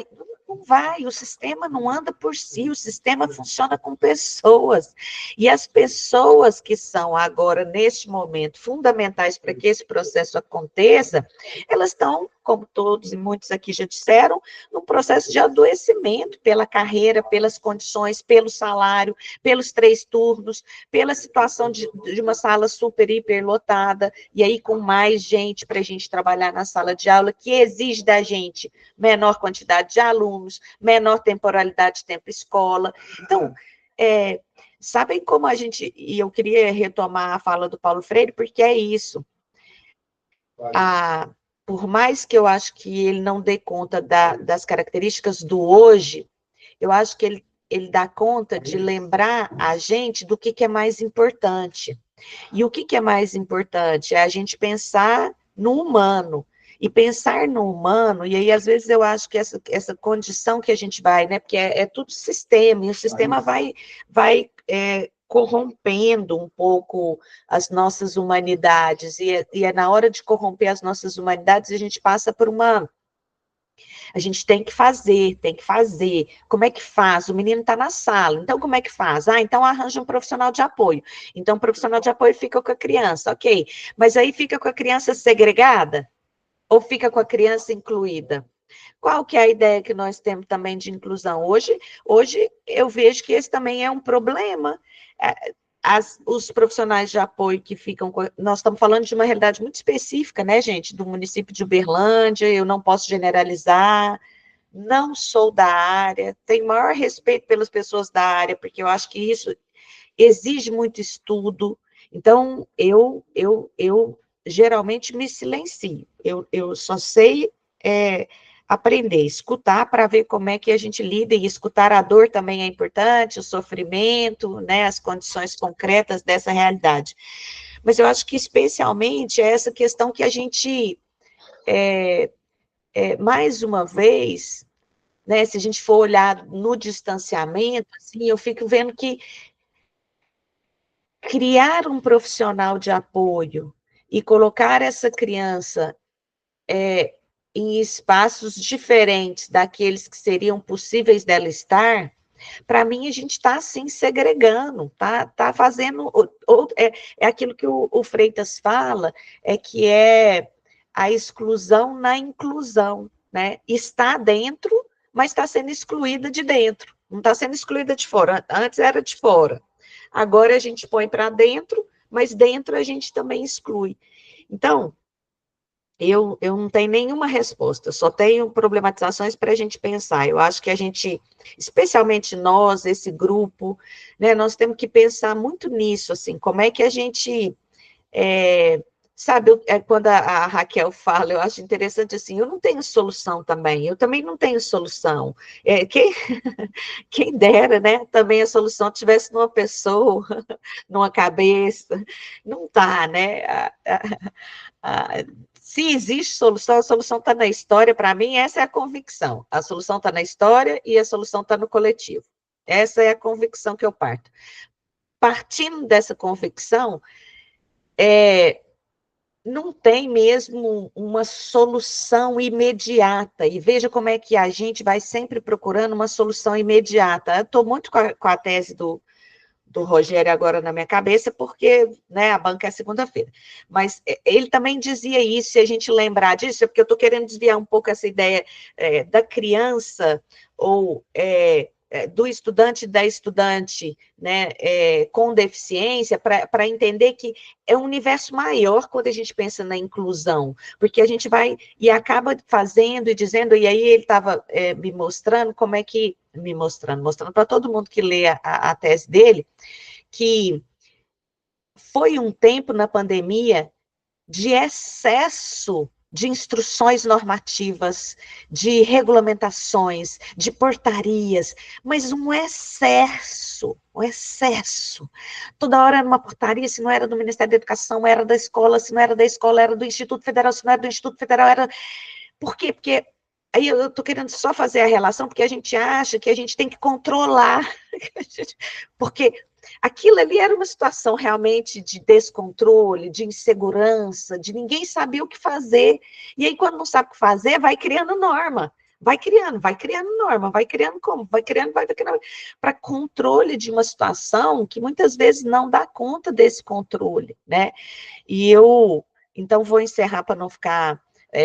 S1: Não vai, o sistema não anda por si, o sistema funciona com pessoas. E as pessoas que são agora, neste momento, fundamentais para que esse processo aconteça, elas estão, como todos e muitos aqui já disseram, num processo de adoecimento pela carreira, pelas condições, pelo salário, pelos 3 turnos, pela situação de uma sala super, hiper lotada, e aí com mais gente para a gente trabalhar na sala de aula, que exige da gente menor quantidade de alunos, menor temporalidade de tempo escola. Então, sabem como a gente... E eu queria retomar a fala do Paulo Freire, porque é isso. Por mais que eu acho que ele não dê conta das características do hoje, eu acho que ele dá conta de lembrar a gente do que é mais importante. E o que é mais importante? É a gente pensar no humano. E pensar no humano, e aí às vezes eu acho que essa condição que a gente vai, né, porque é tudo sistema, e o sistema vai corrompendo um pouco as nossas humanidades, e é na hora de corromper as nossas humanidades, a gente passa por a gente tem que fazer. Como é que faz? O menino está na sala, então como é que faz? Então arranja um profissional de apoio. Então o profissional de apoio fica com a criança, ok. Mas aí fica com a criança segregada? Ou fica com a criança incluída? Qual que é a ideia que nós temos também de inclusão? Hoje eu vejo que esse também é um problema. Os profissionais de apoio que ficam... Nós estamos falando de uma realidade muito específica, né, gente? Do município de Uberlândia, eu não posso generalizar, não sou da área, tenho maior respeito pelas pessoas da área, porque eu acho que isso exige muito estudo. Então, eu geralmente me silencio. Eu só sei aprender, escutar para ver como é que a gente lida, e escutar a dor também é importante, o sofrimento, né, as condições concretas dessa realidade. Mas eu acho que especialmente é essa questão que a gente, mais uma vez, né, se a gente for olhar no distanciamento, assim, eu fico vendo que criar um profissional de apoio e colocar essa criança em espaços diferentes daqueles que seriam possíveis dela estar, para mim a gente está assim segregando, tá fazendo, é aquilo que o Freitas fala, que é a exclusão na inclusão, né? Está dentro, mas está sendo excluída de dentro, não está sendo excluída de fora, antes era de fora. Agora a gente põe para dentro, mas dentro a gente também exclui. Então, eu não tenho nenhuma resposta, só tenho problematizações para a gente pensar. Eu acho que a gente, especialmente nós, esse grupo, né, nós temos que pensar muito nisso, assim, como é que a gente, sabe, quando a Raquel fala, eu acho interessante, assim, eu não tenho solução também, eu também não tenho solução. Quem dera, né, também a solução tivesse numa pessoa, numa cabeça, não está, né, se existe solução, a solução está na história, para mim, essa é a convicção. A solução está na história e a solução está no coletivo. Essa é a convicção que eu parto. Partindo dessa convicção, não tem mesmo uma solução imediata, e veja como é que a gente vai sempre procurando uma solução imediata. Eu estou muito com a tese do Rogério agora na minha cabeça, porque, né, a banca é segunda-feira. Mas ele também dizia isso, se a gente lembrar disso, é porque eu estou querendo desviar um pouco essa ideia da criança, ou do estudante da estudante, né, com deficiência, para entender que é um universo maior quando a gente pensa na inclusão, porque a gente vai e acaba fazendo e dizendo, e aí ele estava me mostrando como é que, mostrando para todo mundo que lê a tese dele, que foi um tempo na pandemia de excesso de instruções normativas, de regulamentações, de portarias, mas um excesso. Toda hora era uma portaria, se não era do Ministério da Educação, era da escola, se não era da escola, era do Instituto Federal, se não era do Instituto Federal, era... Por quê? Porque aí eu estou querendo só fazer a relação, porque a gente acha que a gente tem que controlar, porque aquilo ali era uma situação realmente de descontrole, de insegurança, de ninguém sabia o que fazer. E aí, quando não sabe o que fazer, vai criando norma. Vai criando norma, vai criando como? Vai criando para controle de uma situação que muitas vezes não dá conta desse controle, né? E então, vou encerrar para não ficar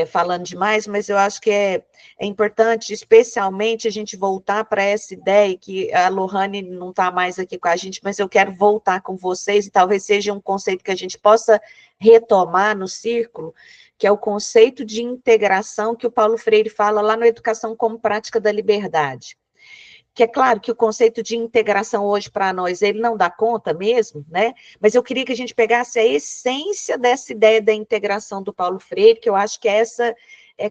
S1: falando demais, mas eu acho que é importante, especialmente, a gente voltar para essa ideia, que a Lohane não está mais aqui com a gente, mas eu quero voltar com vocês, e talvez seja um conceito que a gente possa retomar no círculo, que é o conceito de integração que o Paulo Freire fala lá no Educação como Prática da Liberdade. Que é claro que o conceito de integração hoje para nós, ele não dá conta mesmo, né? Mas eu queria que a gente pegasse a essência dessa ideia da integração do Paulo Freire, que eu acho que essa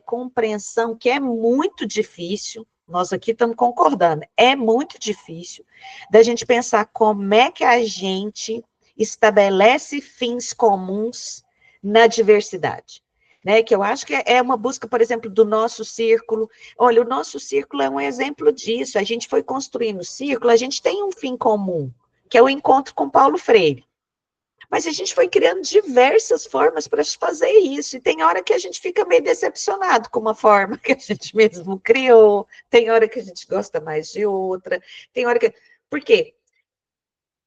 S1: compreensão que é muito difícil, nós aqui estamos concordando, é muito difícil da gente pensar como é que a gente estabelece fins comuns na diversidade. Né, que eu acho que é uma busca, por exemplo, do nosso círculo. Olha, o nosso círculo é um exemplo disso. A gente foi construindo o círculo, a gente tem um fim comum, que é o encontro com Paulo Freire. Mas a gente foi criando diversas formas para fazer isso, e tem hora que a gente fica meio decepcionado com uma forma que a gente mesmo criou, tem hora que a gente gosta mais de outra, tem hora que... Por quê?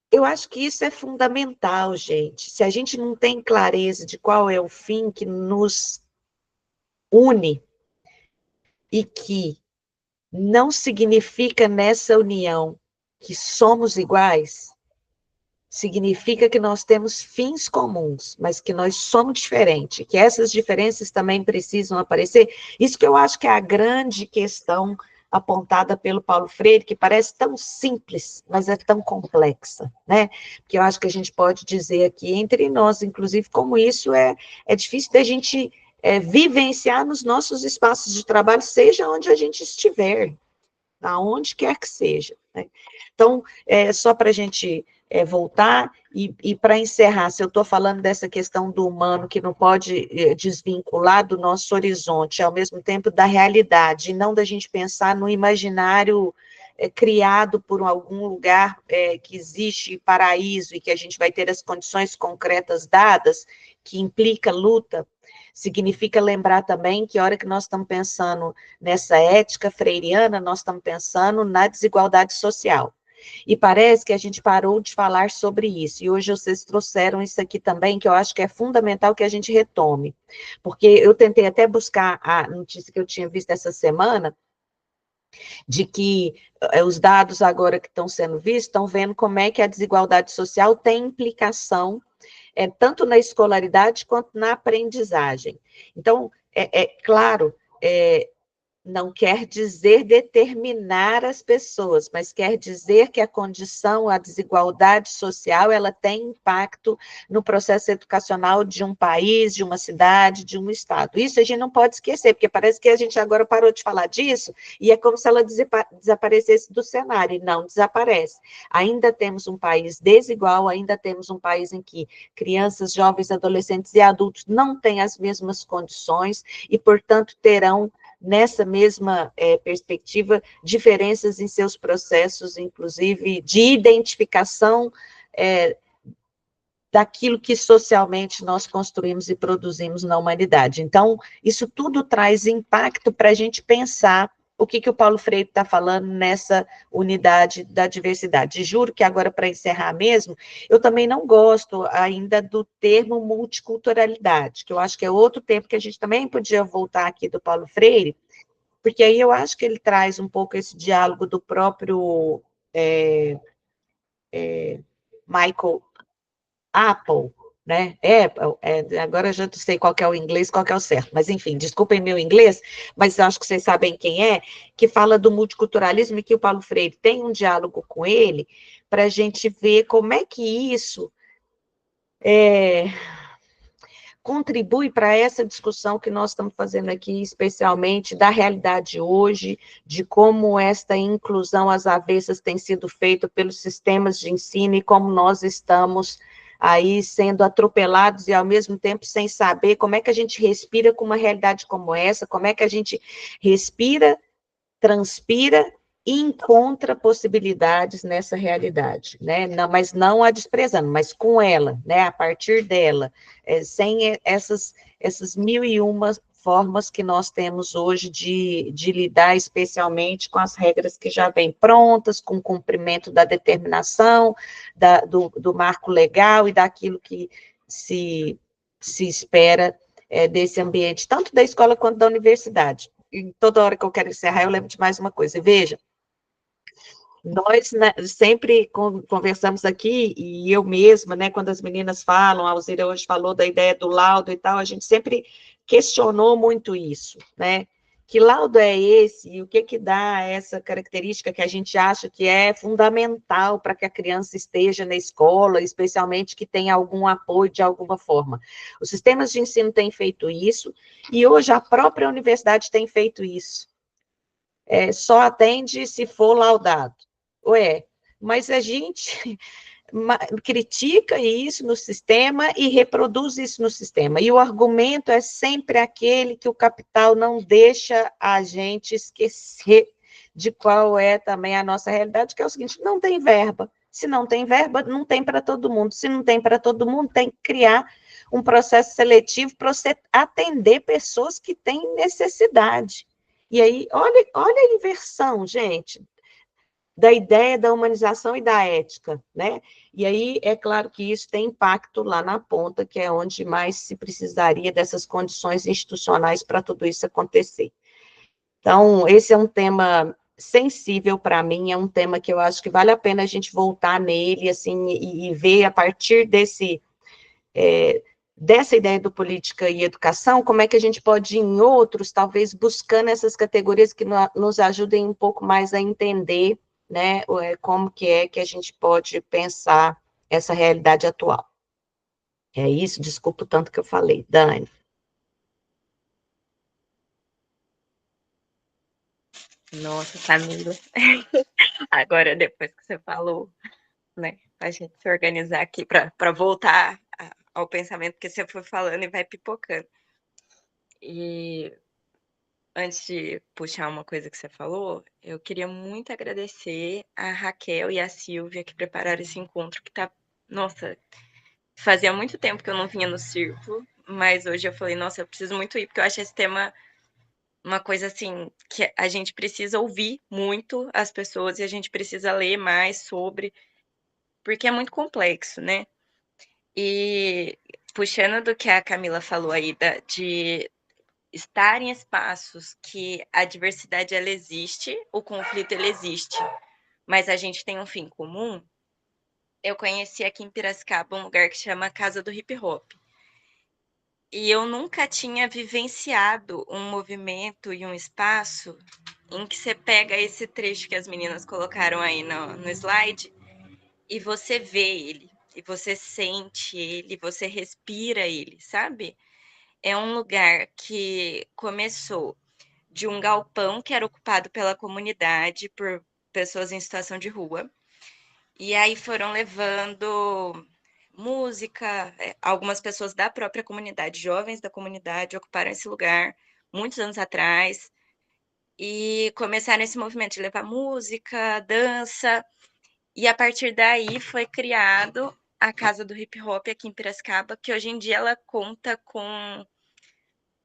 S1: Eu acho que isso é fundamental, gente. Se a gente não tem clareza de qual é o fim que nos une, e que não significa nessa união que somos iguais, significa que nós temos fins comuns, mas que nós somos diferentes, que essas diferenças também precisam aparecer. Isso que eu acho que é a grande questão apontada pelo Paulo Freire, que parece tão simples, mas é tão complexa, né? Porque eu acho que a gente pode dizer aqui entre nós, inclusive, como isso é difícil da gente vivenciar nos nossos espaços de trabalho, seja onde a gente estiver, aonde quer que seja, né? Então, só para a gente voltar, e para encerrar, se eu estou falando dessa questão do humano que não pode desvincular do nosso horizonte, ao mesmo tempo da realidade, e não da gente pensar no imaginário criado por algum lugar que existe paraíso, e que a gente vai ter as condições concretas dadas, que implica luta, significa lembrar também que a hora que nós estamos pensando nessa ética freiriana, nós estamos pensando na desigualdade social. E parece que a gente parou de falar sobre isso, e hoje vocês trouxeram isso aqui também, que eu acho que é fundamental que a gente retome, porque eu tentei até buscar a notícia que eu tinha visto essa semana, de que os dados agora que estão sendo vistos, estão vendo como é que a desigualdade social tem implicação tanto na escolaridade quanto na aprendizagem. Então, claro, não quer dizer determinar as pessoas, mas quer dizer que a condição, a desigualdade social, ela tem impacto no processo educacional de um país, de uma cidade, de um estado. Isso a gente não pode esquecer, porque parece que a gente agora parou de falar disso, e é como se ela desaparecesse do cenário, e não desaparece. Ainda temos um país desigual, ainda temos um país em que crianças, jovens, adolescentes e adultos não têm as mesmas condições, e, portanto, terão nessa mesma perspectiva, diferenças em seus processos, inclusive, de identificação daquilo que socialmente nós construímos e produzimos na humanidade. Então, isso tudo traz impacto para a gente pensar o que o Paulo Freire está falando nessa unidade da diversidade. E juro que agora, para encerrar mesmo, eu também não gosto ainda do termo multiculturalidade, que eu acho que é outro termo que a gente também podia voltar aqui do Paulo Freire, porque aí eu acho que ele traz um pouco esse diálogo do próprio Michael Apple, né? Agora eu já não sei qual que é o inglês, qual que é o certo, mas enfim, desculpem meu inglês, mas acho que vocês sabem quem é, que fala do multiculturalismo, e que o Paulo Freire tem um diálogo com ele, para a gente ver como é que isso contribui para essa discussão que nós estamos fazendo aqui, especialmente da realidade hoje, de como esta inclusão às avessas tem sido feita pelos sistemas de ensino, e como nós estamos aí sendo atropelados e, ao mesmo tempo, sem saber como é que a gente respira com uma realidade como essa, como é que a gente respira, transpira e encontra possibilidades nessa realidade, né? Não, mas não a desprezando, mas com ela, né? A partir dela, sem essas 1001 formas que nós temos hoje de lidar, especialmente com as regras que já vêm prontas, com o cumprimento da determinação, do marco legal e daquilo que se espera desse ambiente, tanto da escola quanto da universidade. E toda hora que eu quero encerrar, eu lembro de mais uma coisa. Veja, nós, né, sempre conversamos aqui, e eu mesma, né, quando as meninas falam, a Alzira hoje falou da ideia do laudo e tal, a gente sempre questionou muito isso, né? Que laudo é esse, e o que dá essa característica que a gente acha que é fundamental para que a criança esteja na escola, especialmente que tenha algum apoio de alguma forma. Os sistemas de ensino têm feito isso, e hoje a própria universidade tem feito isso. Só atende se for laudado. Mas a gente critica isso no sistema e reproduz isso no sistema. E o argumento é sempre aquele que o capital não deixa a gente esquecer de qual é também a nossa realidade, que é o seguinte: não tem verba. Se não tem verba, não tem para todo mundo. Se não tem para todo mundo, tem que criar um processo seletivo para você atender pessoas que têm necessidade. E aí, olha a inversão, gente, da ideia da humanização e da ética, né? E aí, é claro que isso tem impacto lá na ponta, que é onde mais se precisaria dessas condições institucionais para tudo isso acontecer. Então, esse é um tema sensível para mim, é um tema que eu acho que vale a pena a gente voltar nele, assim, e ver a partir dessa ideia do política e educação, como é que a gente pode ir em outros, talvez buscando essas categorias que nos ajudem um pouco mais a entender, né, como que é que a gente pode pensar essa realidade atual. É isso, desculpa o tanto que eu falei. Dani.
S8: Nossa, Camila. Agora, depois que você falou, né, a gente se organizar aqui para voltar ao pensamento que você foi falando e vai pipocando. E antes de puxar uma coisa que você falou, eu queria muito agradecer a Raquel e a Silvia que prepararam esse encontro que tá, nossa, fazia muito tempo que eu não vinha no círculo, mas hoje eu falei, nossa, eu preciso muito ir, porque eu acho esse tema uma coisa assim, que a gente precisa ouvir muito as pessoas e a gente precisa ler mais sobre, porque é muito complexo, né? E puxando do que a Camila falou aí, de estar em espaços que a diversidade ela existe, o conflito ele existe, mas a gente tem um fim comum. Eu conheci aqui em Piracicaba um lugar que chama Casa do Hip Hop. E eu nunca tinha vivenciado um movimento e um espaço em que você pega esse trecho que as meninas colocaram aí no slide e você vê ele, e você sente ele, você respira ele, sabe? É um lugar que começou de um galpão que era ocupado pela comunidade por pessoas em situação de rua. E aí foram levando música, algumas pessoas da própria comunidade, jovens da comunidade, ocuparam esse lugar muitos anos atrás e começaram esse movimento de levar música, dança, e a partir daí foi criado a Casa do Hip Hop aqui em Piracicaba, que hoje em dia ela conta com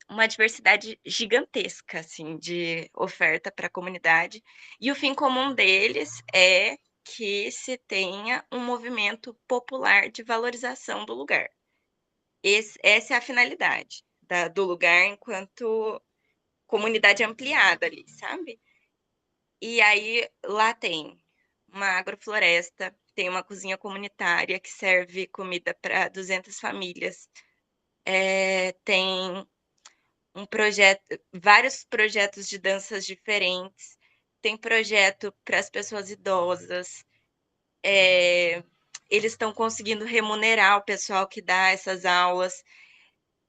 S8: uma diversidade gigantesca, assim, de oferta para a comunidade. E o fim comum deles é que se tenha um movimento popular de valorização do lugar. Essa é a finalidade do lugar enquanto comunidade ampliada ali, sabe? E aí lá tem uma agrofloresta, tem uma cozinha comunitária que serve comida para 200 famílias, tem vários projetos de danças diferentes, tem projeto para as pessoas idosas, eles estão conseguindo remunerar o pessoal que dá essas aulas,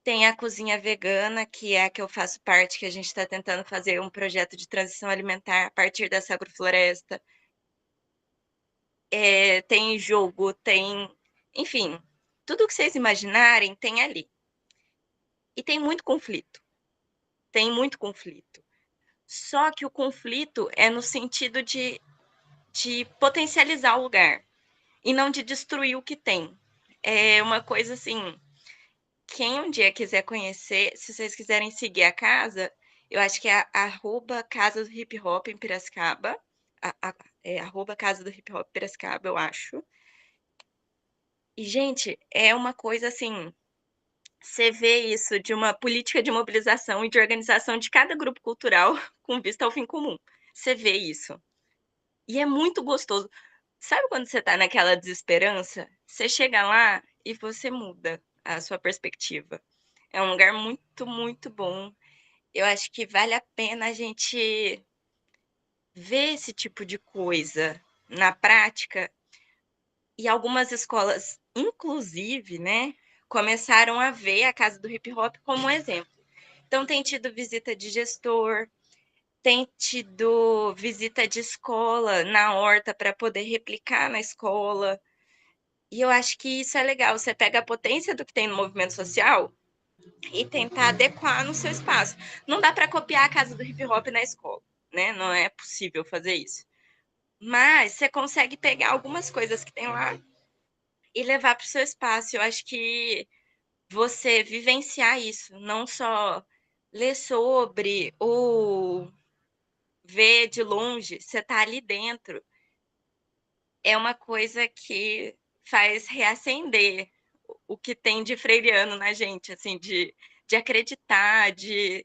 S8: tem a cozinha vegana, que é a que eu faço parte, que a gente está tentando fazer um projeto de transição alimentar a partir dessa agrofloresta, tem jogo, tem, enfim, tudo que vocês imaginarem tem ali. E tem muito conflito. Só que o conflito é no sentido de potencializar o lugar e não de destruir o que tem. É uma coisa assim, quem um dia quiser conhecer, se vocês quiserem seguir a casa, eu acho que é @Casa do Hip Hop em Piracicaba, @Casa do Hip Hop Piracicaba, eu acho. E, gente, é uma coisa assim, você vê isso de uma política de mobilização e de organização de cada grupo cultural com vista ao fim comum. Você vê isso. E é muito gostoso. Sabe quando você tá naquela desesperança? Você chega lá e você muda a sua perspectiva. É um lugar muito, muito bom. Eu acho que vale a pena a gente ver esse tipo de coisa na prática. E algumas escolas, inclusive, né, começaram a ver a Casa do Hip Hop como um exemplo. Então, tem tido visita de gestor, tem tido visita de escola na horta para poder replicar na escola. E eu acho que isso é legal. Você pega a potência do que tem no movimento social e tentar adequar no seu espaço. Não dá para copiar a Casa do Hip Hop na escola, né? Não é possível fazer isso. Mas você consegue pegar algumas coisas que tem lá e levar para o seu espaço. Eu acho que você vivenciar isso, não só ler sobre ou ver de longe, você tá ali dentro, é uma coisa que faz reacender o que tem de freiriano na gente, assim, de acreditar, de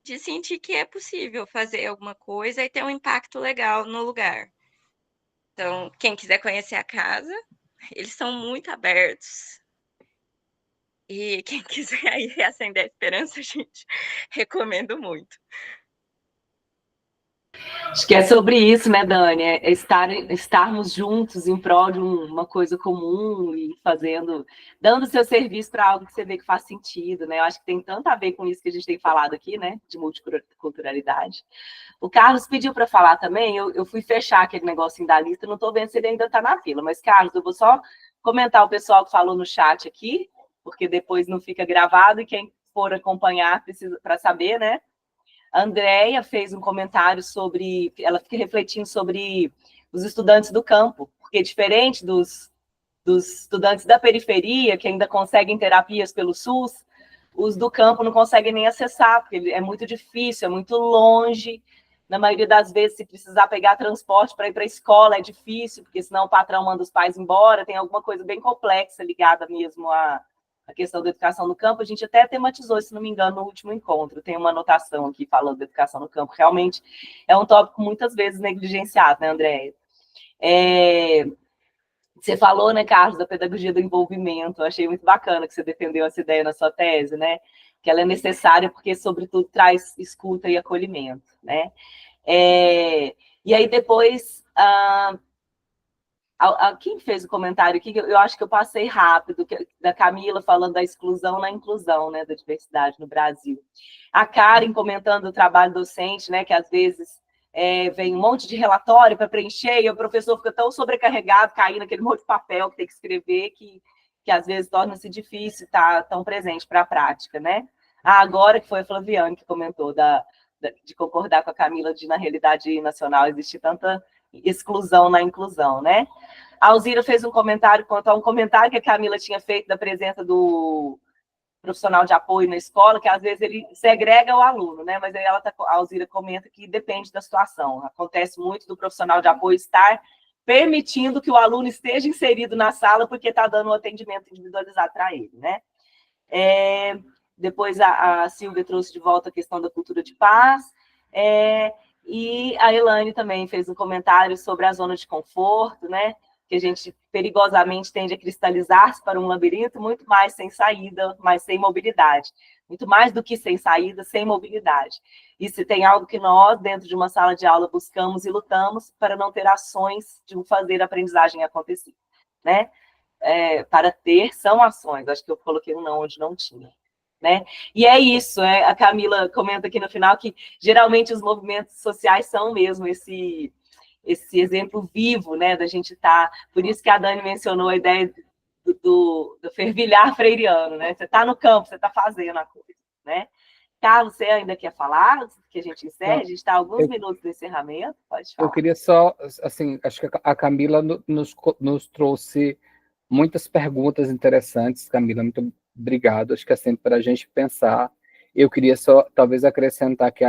S8: de sentir que é possível fazer alguma coisa e ter um impacto legal no lugar. Então, quem quiser conhecer a casa, eles são muito abertos. E quem quiser aí reacender a esperança, gente, recomendo muito.
S3: Acho que é sobre isso, né, Dani? É estarmos juntos em prol de uma coisa comum e dando seu serviço para algo que você vê que faz sentido, né? Eu acho que tem tanto a ver com isso que a gente tem falado aqui, né, de multiculturalidade. O Carlos pediu para falar também, eu fui fechar aquele negocinho da lista, não estou vendo se ele ainda está na fila, mas, Carlos, eu vou só comentar o pessoal que falou no chat aqui, porque depois não fica gravado e quem for acompanhar precisa para saber, né? A Andrea fez um comentário ela fica refletindo sobre os estudantes do campo, porque diferente dos estudantes da periferia, que ainda conseguem terapias pelo SUS, os do campo não conseguem nem acessar, porque é muito difícil, é muito longe. Na maioria das vezes, se precisar pegar transporte para ir para a escola, é difícil, porque senão o patrão manda os pais embora, tem alguma coisa bem complexa ligada mesmo à questão da educação no campo. A gente até tematizou, se não me engano, no último encontro. Tem uma anotação aqui falando da educação no campo. Realmente é um tópico muitas vezes negligenciado, né, Andréia? Você falou, né, Carlos, da pedagogia do envolvimento. Eu achei muito bacana que você defendeu essa ideia na sua tese, né? Que ela é necessária porque, sobretudo, traz escuta e acolhimento, né? E aí, depois... Quem fez o comentário aqui, eu acho que eu passei rápido, da Camila falando da exclusão na inclusão, né, da diversidade no Brasil. A Karen comentando o trabalho docente, né, que às vezes vem um monte de relatório para preencher e o professor fica tão sobrecarregado, caindo naquele monte de papel que tem que escrever, que às vezes torna-se difícil estar tão presente para a prática, né? Agora que foi a Flaviane que comentou de concordar com a Camila de, na realidade nacional, existe tanta exclusão na inclusão, né? A Alzira fez um comentário quanto a um comentário que a Camila tinha feito da presença do profissional de apoio na escola, que às vezes ele segrega o aluno, né? Mas aí a Alzira comenta que depende da situação. Acontece muito do profissional de apoio estar permitindo que o aluno esteja inserido na sala porque está dando um atendimento individualizado para ele, né? Depois a Silvia trouxe de volta a questão da cultura de paz. E a Elaine também fez um comentário sobre a zona de conforto, né? Que a gente perigosamente tende a cristalizar-se para um labirinto muito mais sem saída, mas sem mobilidade. Muito mais do que sem saída, sem mobilidade. E se tem algo que nós, dentro de uma sala de aula, buscamos e lutamos para não ter ações de fazer a aprendizagem acontecer, né? Para ter, são ações. Acho que eu coloquei um não onde não tinha. Né? E é isso, a Camila comenta aqui no final que geralmente os movimentos sociais são mesmo esse exemplo vivo, né, da gente estar. Por isso que a Dani mencionou a ideia do fervilhar freiriano, né? Você está no campo, você está fazendo a coisa, né? Carlos, você ainda quer falar que a gente encerre? A gente está a alguns minutos do encerramento, pode falar.
S5: Eu queria só, assim, acho que a Camila nos trouxe muitas perguntas interessantes. Camila, muito obrigado. Acho que é sempre para a gente pensar. Eu queria só, talvez, acrescentar que,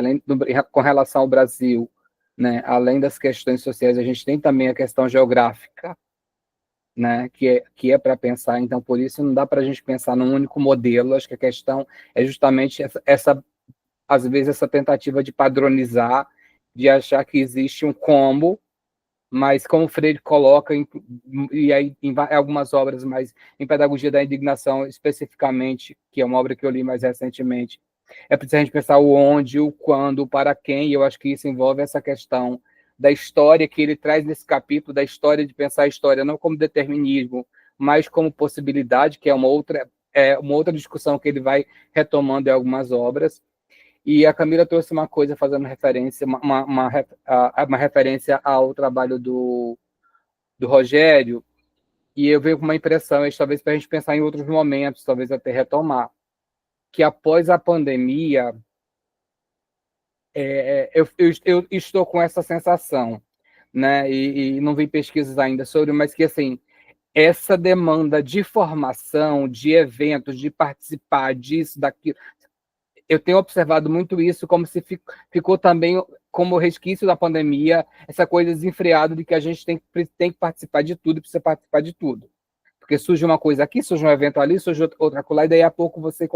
S5: com relação ao Brasil, né, além das questões sociais, a gente tem também a questão geográfica, né, que é para pensar. Então, por isso, não dá para a gente pensar num único modelo. Acho que a questão é justamente às vezes, essa tentativa de padronizar, de achar que existe um combo, mas como o Freire coloca, e aí em algumas obras, mas em Pedagogia da Indignação, especificamente, que é uma obra que eu li mais recentemente, é preciso a gente pensar o onde, o quando, o para quem, e eu acho que isso envolve essa questão da história que ele traz nesse capítulo, da história, de pensar a história não como determinismo, mas como possibilidade, que é uma outra discussão que ele vai retomando em algumas obras. E a Camila trouxe uma coisa fazendo referência, uma referência ao trabalho do Rogério, e eu vejo com uma impressão, talvez para a gente pensar em outros momentos, talvez até retomar, que após a pandemia, eu estou com essa sensação, né? E não vi pesquisas ainda sobre, mas que, assim, essa demanda de formação, de eventos, de participar disso, daquilo, eu tenho observado muito isso, como se ficou também como resquício da pandemia, essa coisa desenfreada de que a gente tem que participar de tudo, precisa participar de tudo. Porque surge uma coisa aqui, surge um evento ali, surge outra coisa, e daí a pouco você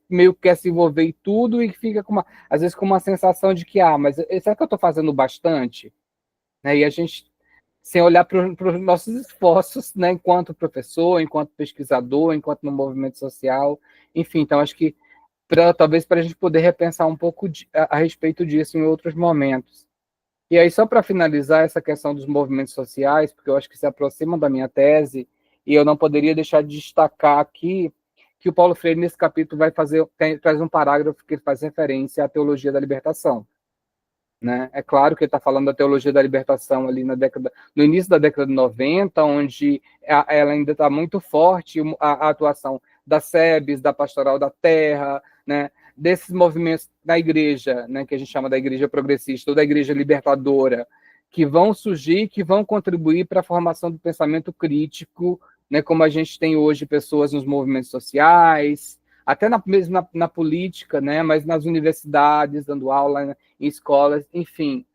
S5: meio que quer se envolver em tudo e fica às vezes com uma sensação de que, mas será que eu estou fazendo bastante? Né? E a gente, sem olhar para os nossos esforços, né, enquanto professor, enquanto pesquisador, enquanto no movimento social, enfim, então acho que talvez para a gente poder repensar um pouco a respeito disso em outros momentos. E aí, só para finalizar essa questão dos movimentos sociais, porque eu acho que se aproxima da minha tese, e eu não poderia deixar de destacar aqui que o Paulo Freire, nesse capítulo, traz um parágrafo que faz referência à teologia da libertação. Né? É claro que ele está falando da teologia da libertação ali no início da década de 90, onde ela ainda está muito forte, a atuação da SEBS, da Pastoral da Terra, né? Desses movimentos da igreja, né, que a gente chama da igreja progressista ou da igreja libertadora, que vão surgir, que vão contribuir para a formação do pensamento crítico, né, como a gente tem hoje pessoas nos movimentos sociais, até mesmo na política, né, mas nas universidades, dando aula em escolas, enfim.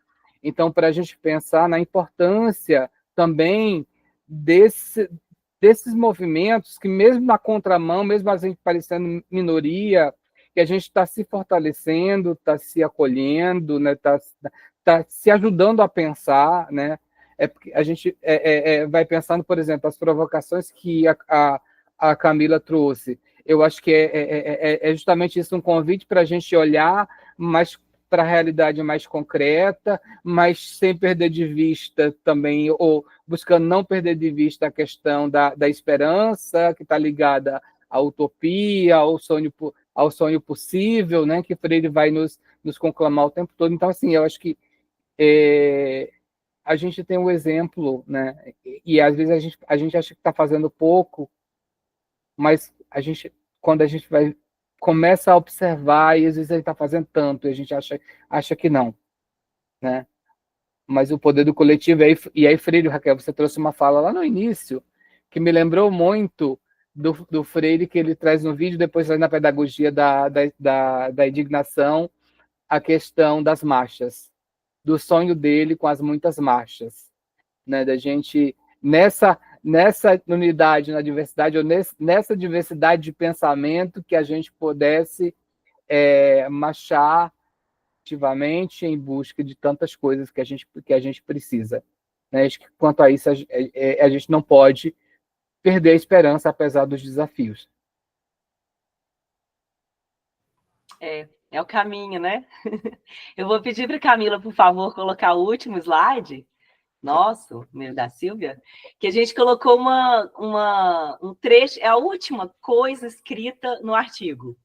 S5: Então, para a gente pensar na importância também desses movimentos que, mesmo na contramão, mesmo a gente parecendo minoria, que a gente está se fortalecendo, está se acolhendo, né, tá se ajudando a pensar, né? Porque a gente vai pensando, por exemplo, as provocações que a Camila trouxe. Eu acho que é justamente isso, um convite para a gente olhar mais para a realidade mais concreta, mas sem perder de vista também, ou buscando não perder de vista a questão da esperança, que está ligada à utopia, ao sonho possível, né, que Freire vai nos conclamar o tempo todo. Então, assim, eu acho que a gente tem um exemplo, né, e às vezes a gente acha que está fazendo pouco, mas quando a gente começa a observar, e às vezes ele está fazendo tanto, e a gente acha que não, né? Mas o poder do coletivo, e aí, Freire, Raquel, você trouxe uma fala lá no início, que me lembrou muito do Freire, que ele traz no vídeo, depois na pedagogia da indignação, a questão das marchas, do sonho dele com as muitas marchas, né? Da gente, nessa unidade, na diversidade, ou nessa diversidade de pensamento, que a gente pudesse marchar ativamente em busca de tantas coisas que a gente precisa. Né? Acho que, quanto a isso, a gente não pode perder a esperança, apesar dos desafios.
S3: É o caminho, né? Eu vou pedir para a Camila, por favor, colocar o último slide. Nosso, meu da Silvia, que a gente colocou um trecho, é a última coisa escrita no artigo.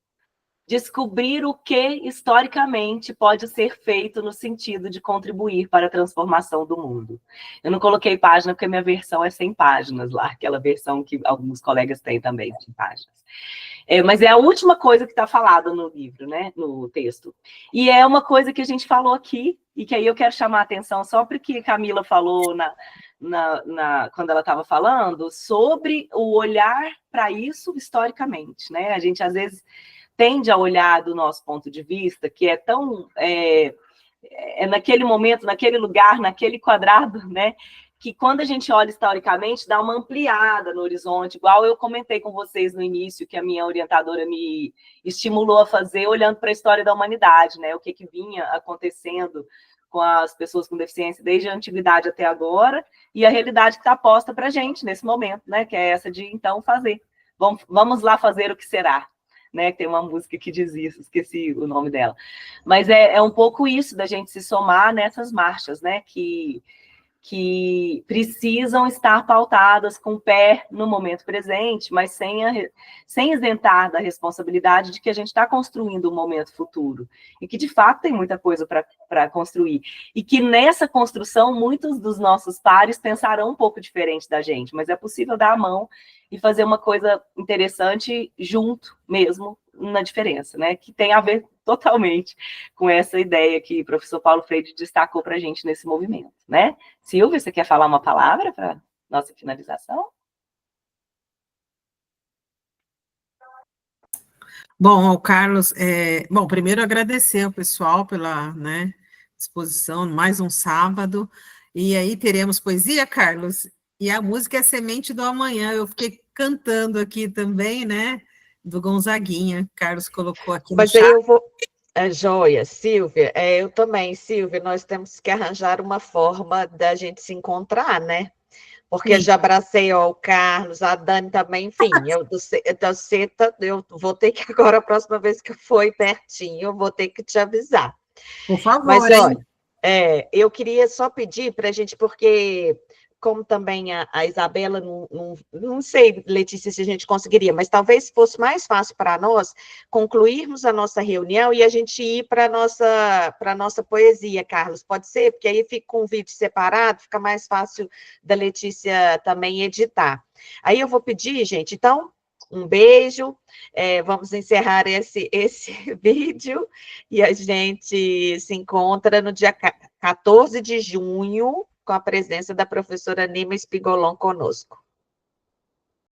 S3: Descobrir o que, historicamente, pode ser feito no sentido de contribuir para a transformação do mundo. Eu não coloquei página, porque a minha versão é 100 páginas lá, aquela versão que alguns colegas têm também, 100 páginas. Mas é a última coisa que está falada no livro, né, no texto. E é uma coisa que a gente falou aqui, e que aí eu quero chamar a atenção só porque a Camila falou quando ela estava falando, sobre o olhar para isso historicamente, né? A gente, às vezes, tende a olhar do nosso ponto de vista, que é tão... naquele momento, naquele lugar, naquele quadrado, né? Que quando a gente olha historicamente, dá uma ampliada no horizonte, igual eu comentei com vocês no início, que a minha orientadora me estimulou a fazer, olhando para a história da humanidade, né? O que vinha acontecendo com as pessoas com deficiência desde a antiguidade até agora, e a realidade que está posta para a gente nesse momento, né? Que é essa de, então, fazer. Vamos lá fazer o que será. Né, tem uma música que diz isso, esqueci o nome dela. Mas é um pouco isso, da gente se somar nessas marchas, né, que precisam estar pautadas com o pé no momento presente, mas sem isentar da responsabilidade de que a gente está construindo um momento futuro, e que, de fato, tem muita coisa para construir. E que nessa construção, muitos dos nossos pares pensarão um pouco diferente da gente, mas é possível dar a mão e fazer uma coisa interessante junto mesmo, na diferença, né? Que tem a ver totalmente com essa ideia que o professor Paulo Freire destacou para a gente nesse movimento, né? Silvia, você quer falar uma palavra para nossa finalização?
S4: Bom, Carlos, primeiro agradecer ao pessoal pela disposição, mais um sábado, e aí teremos poesia, Carlos? E a música é Semente do Amanhã. Eu fiquei cantando aqui também, né? Do Gonzaguinha. Carlos colocou aqui no
S1: Mas
S4: chat.
S1: aí eu vou. Joia, Silvia, eu também, Silvia, nós temos que arranjar uma forma da gente se encontrar, né? Porque eu
S4: Sim.
S1: já abracei ó, o Carlos, a Dani também, enfim, da Seta, eu vou ter que agora, a próxima vez que eu for aí pertinho, eu vou ter que te avisar.
S4: Por favor,
S1: Mas,
S4: hein?
S1: olha, eu queria só pedir para a gente, porque como também a Isabela, não sei, Letícia, se a gente conseguiria, mas talvez fosse mais fácil para nós concluirmos a nossa reunião e a gente ir para a nossa poesia, Carlos, pode ser? Porque aí fica com um vídeo separado, fica mais fácil da Letícia também editar. Aí eu vou pedir, gente, então, um beijo, vamos encerrar esse vídeo e a gente se encontra no dia 14 de junho, com a presença da professora Nima Espigolon conosco.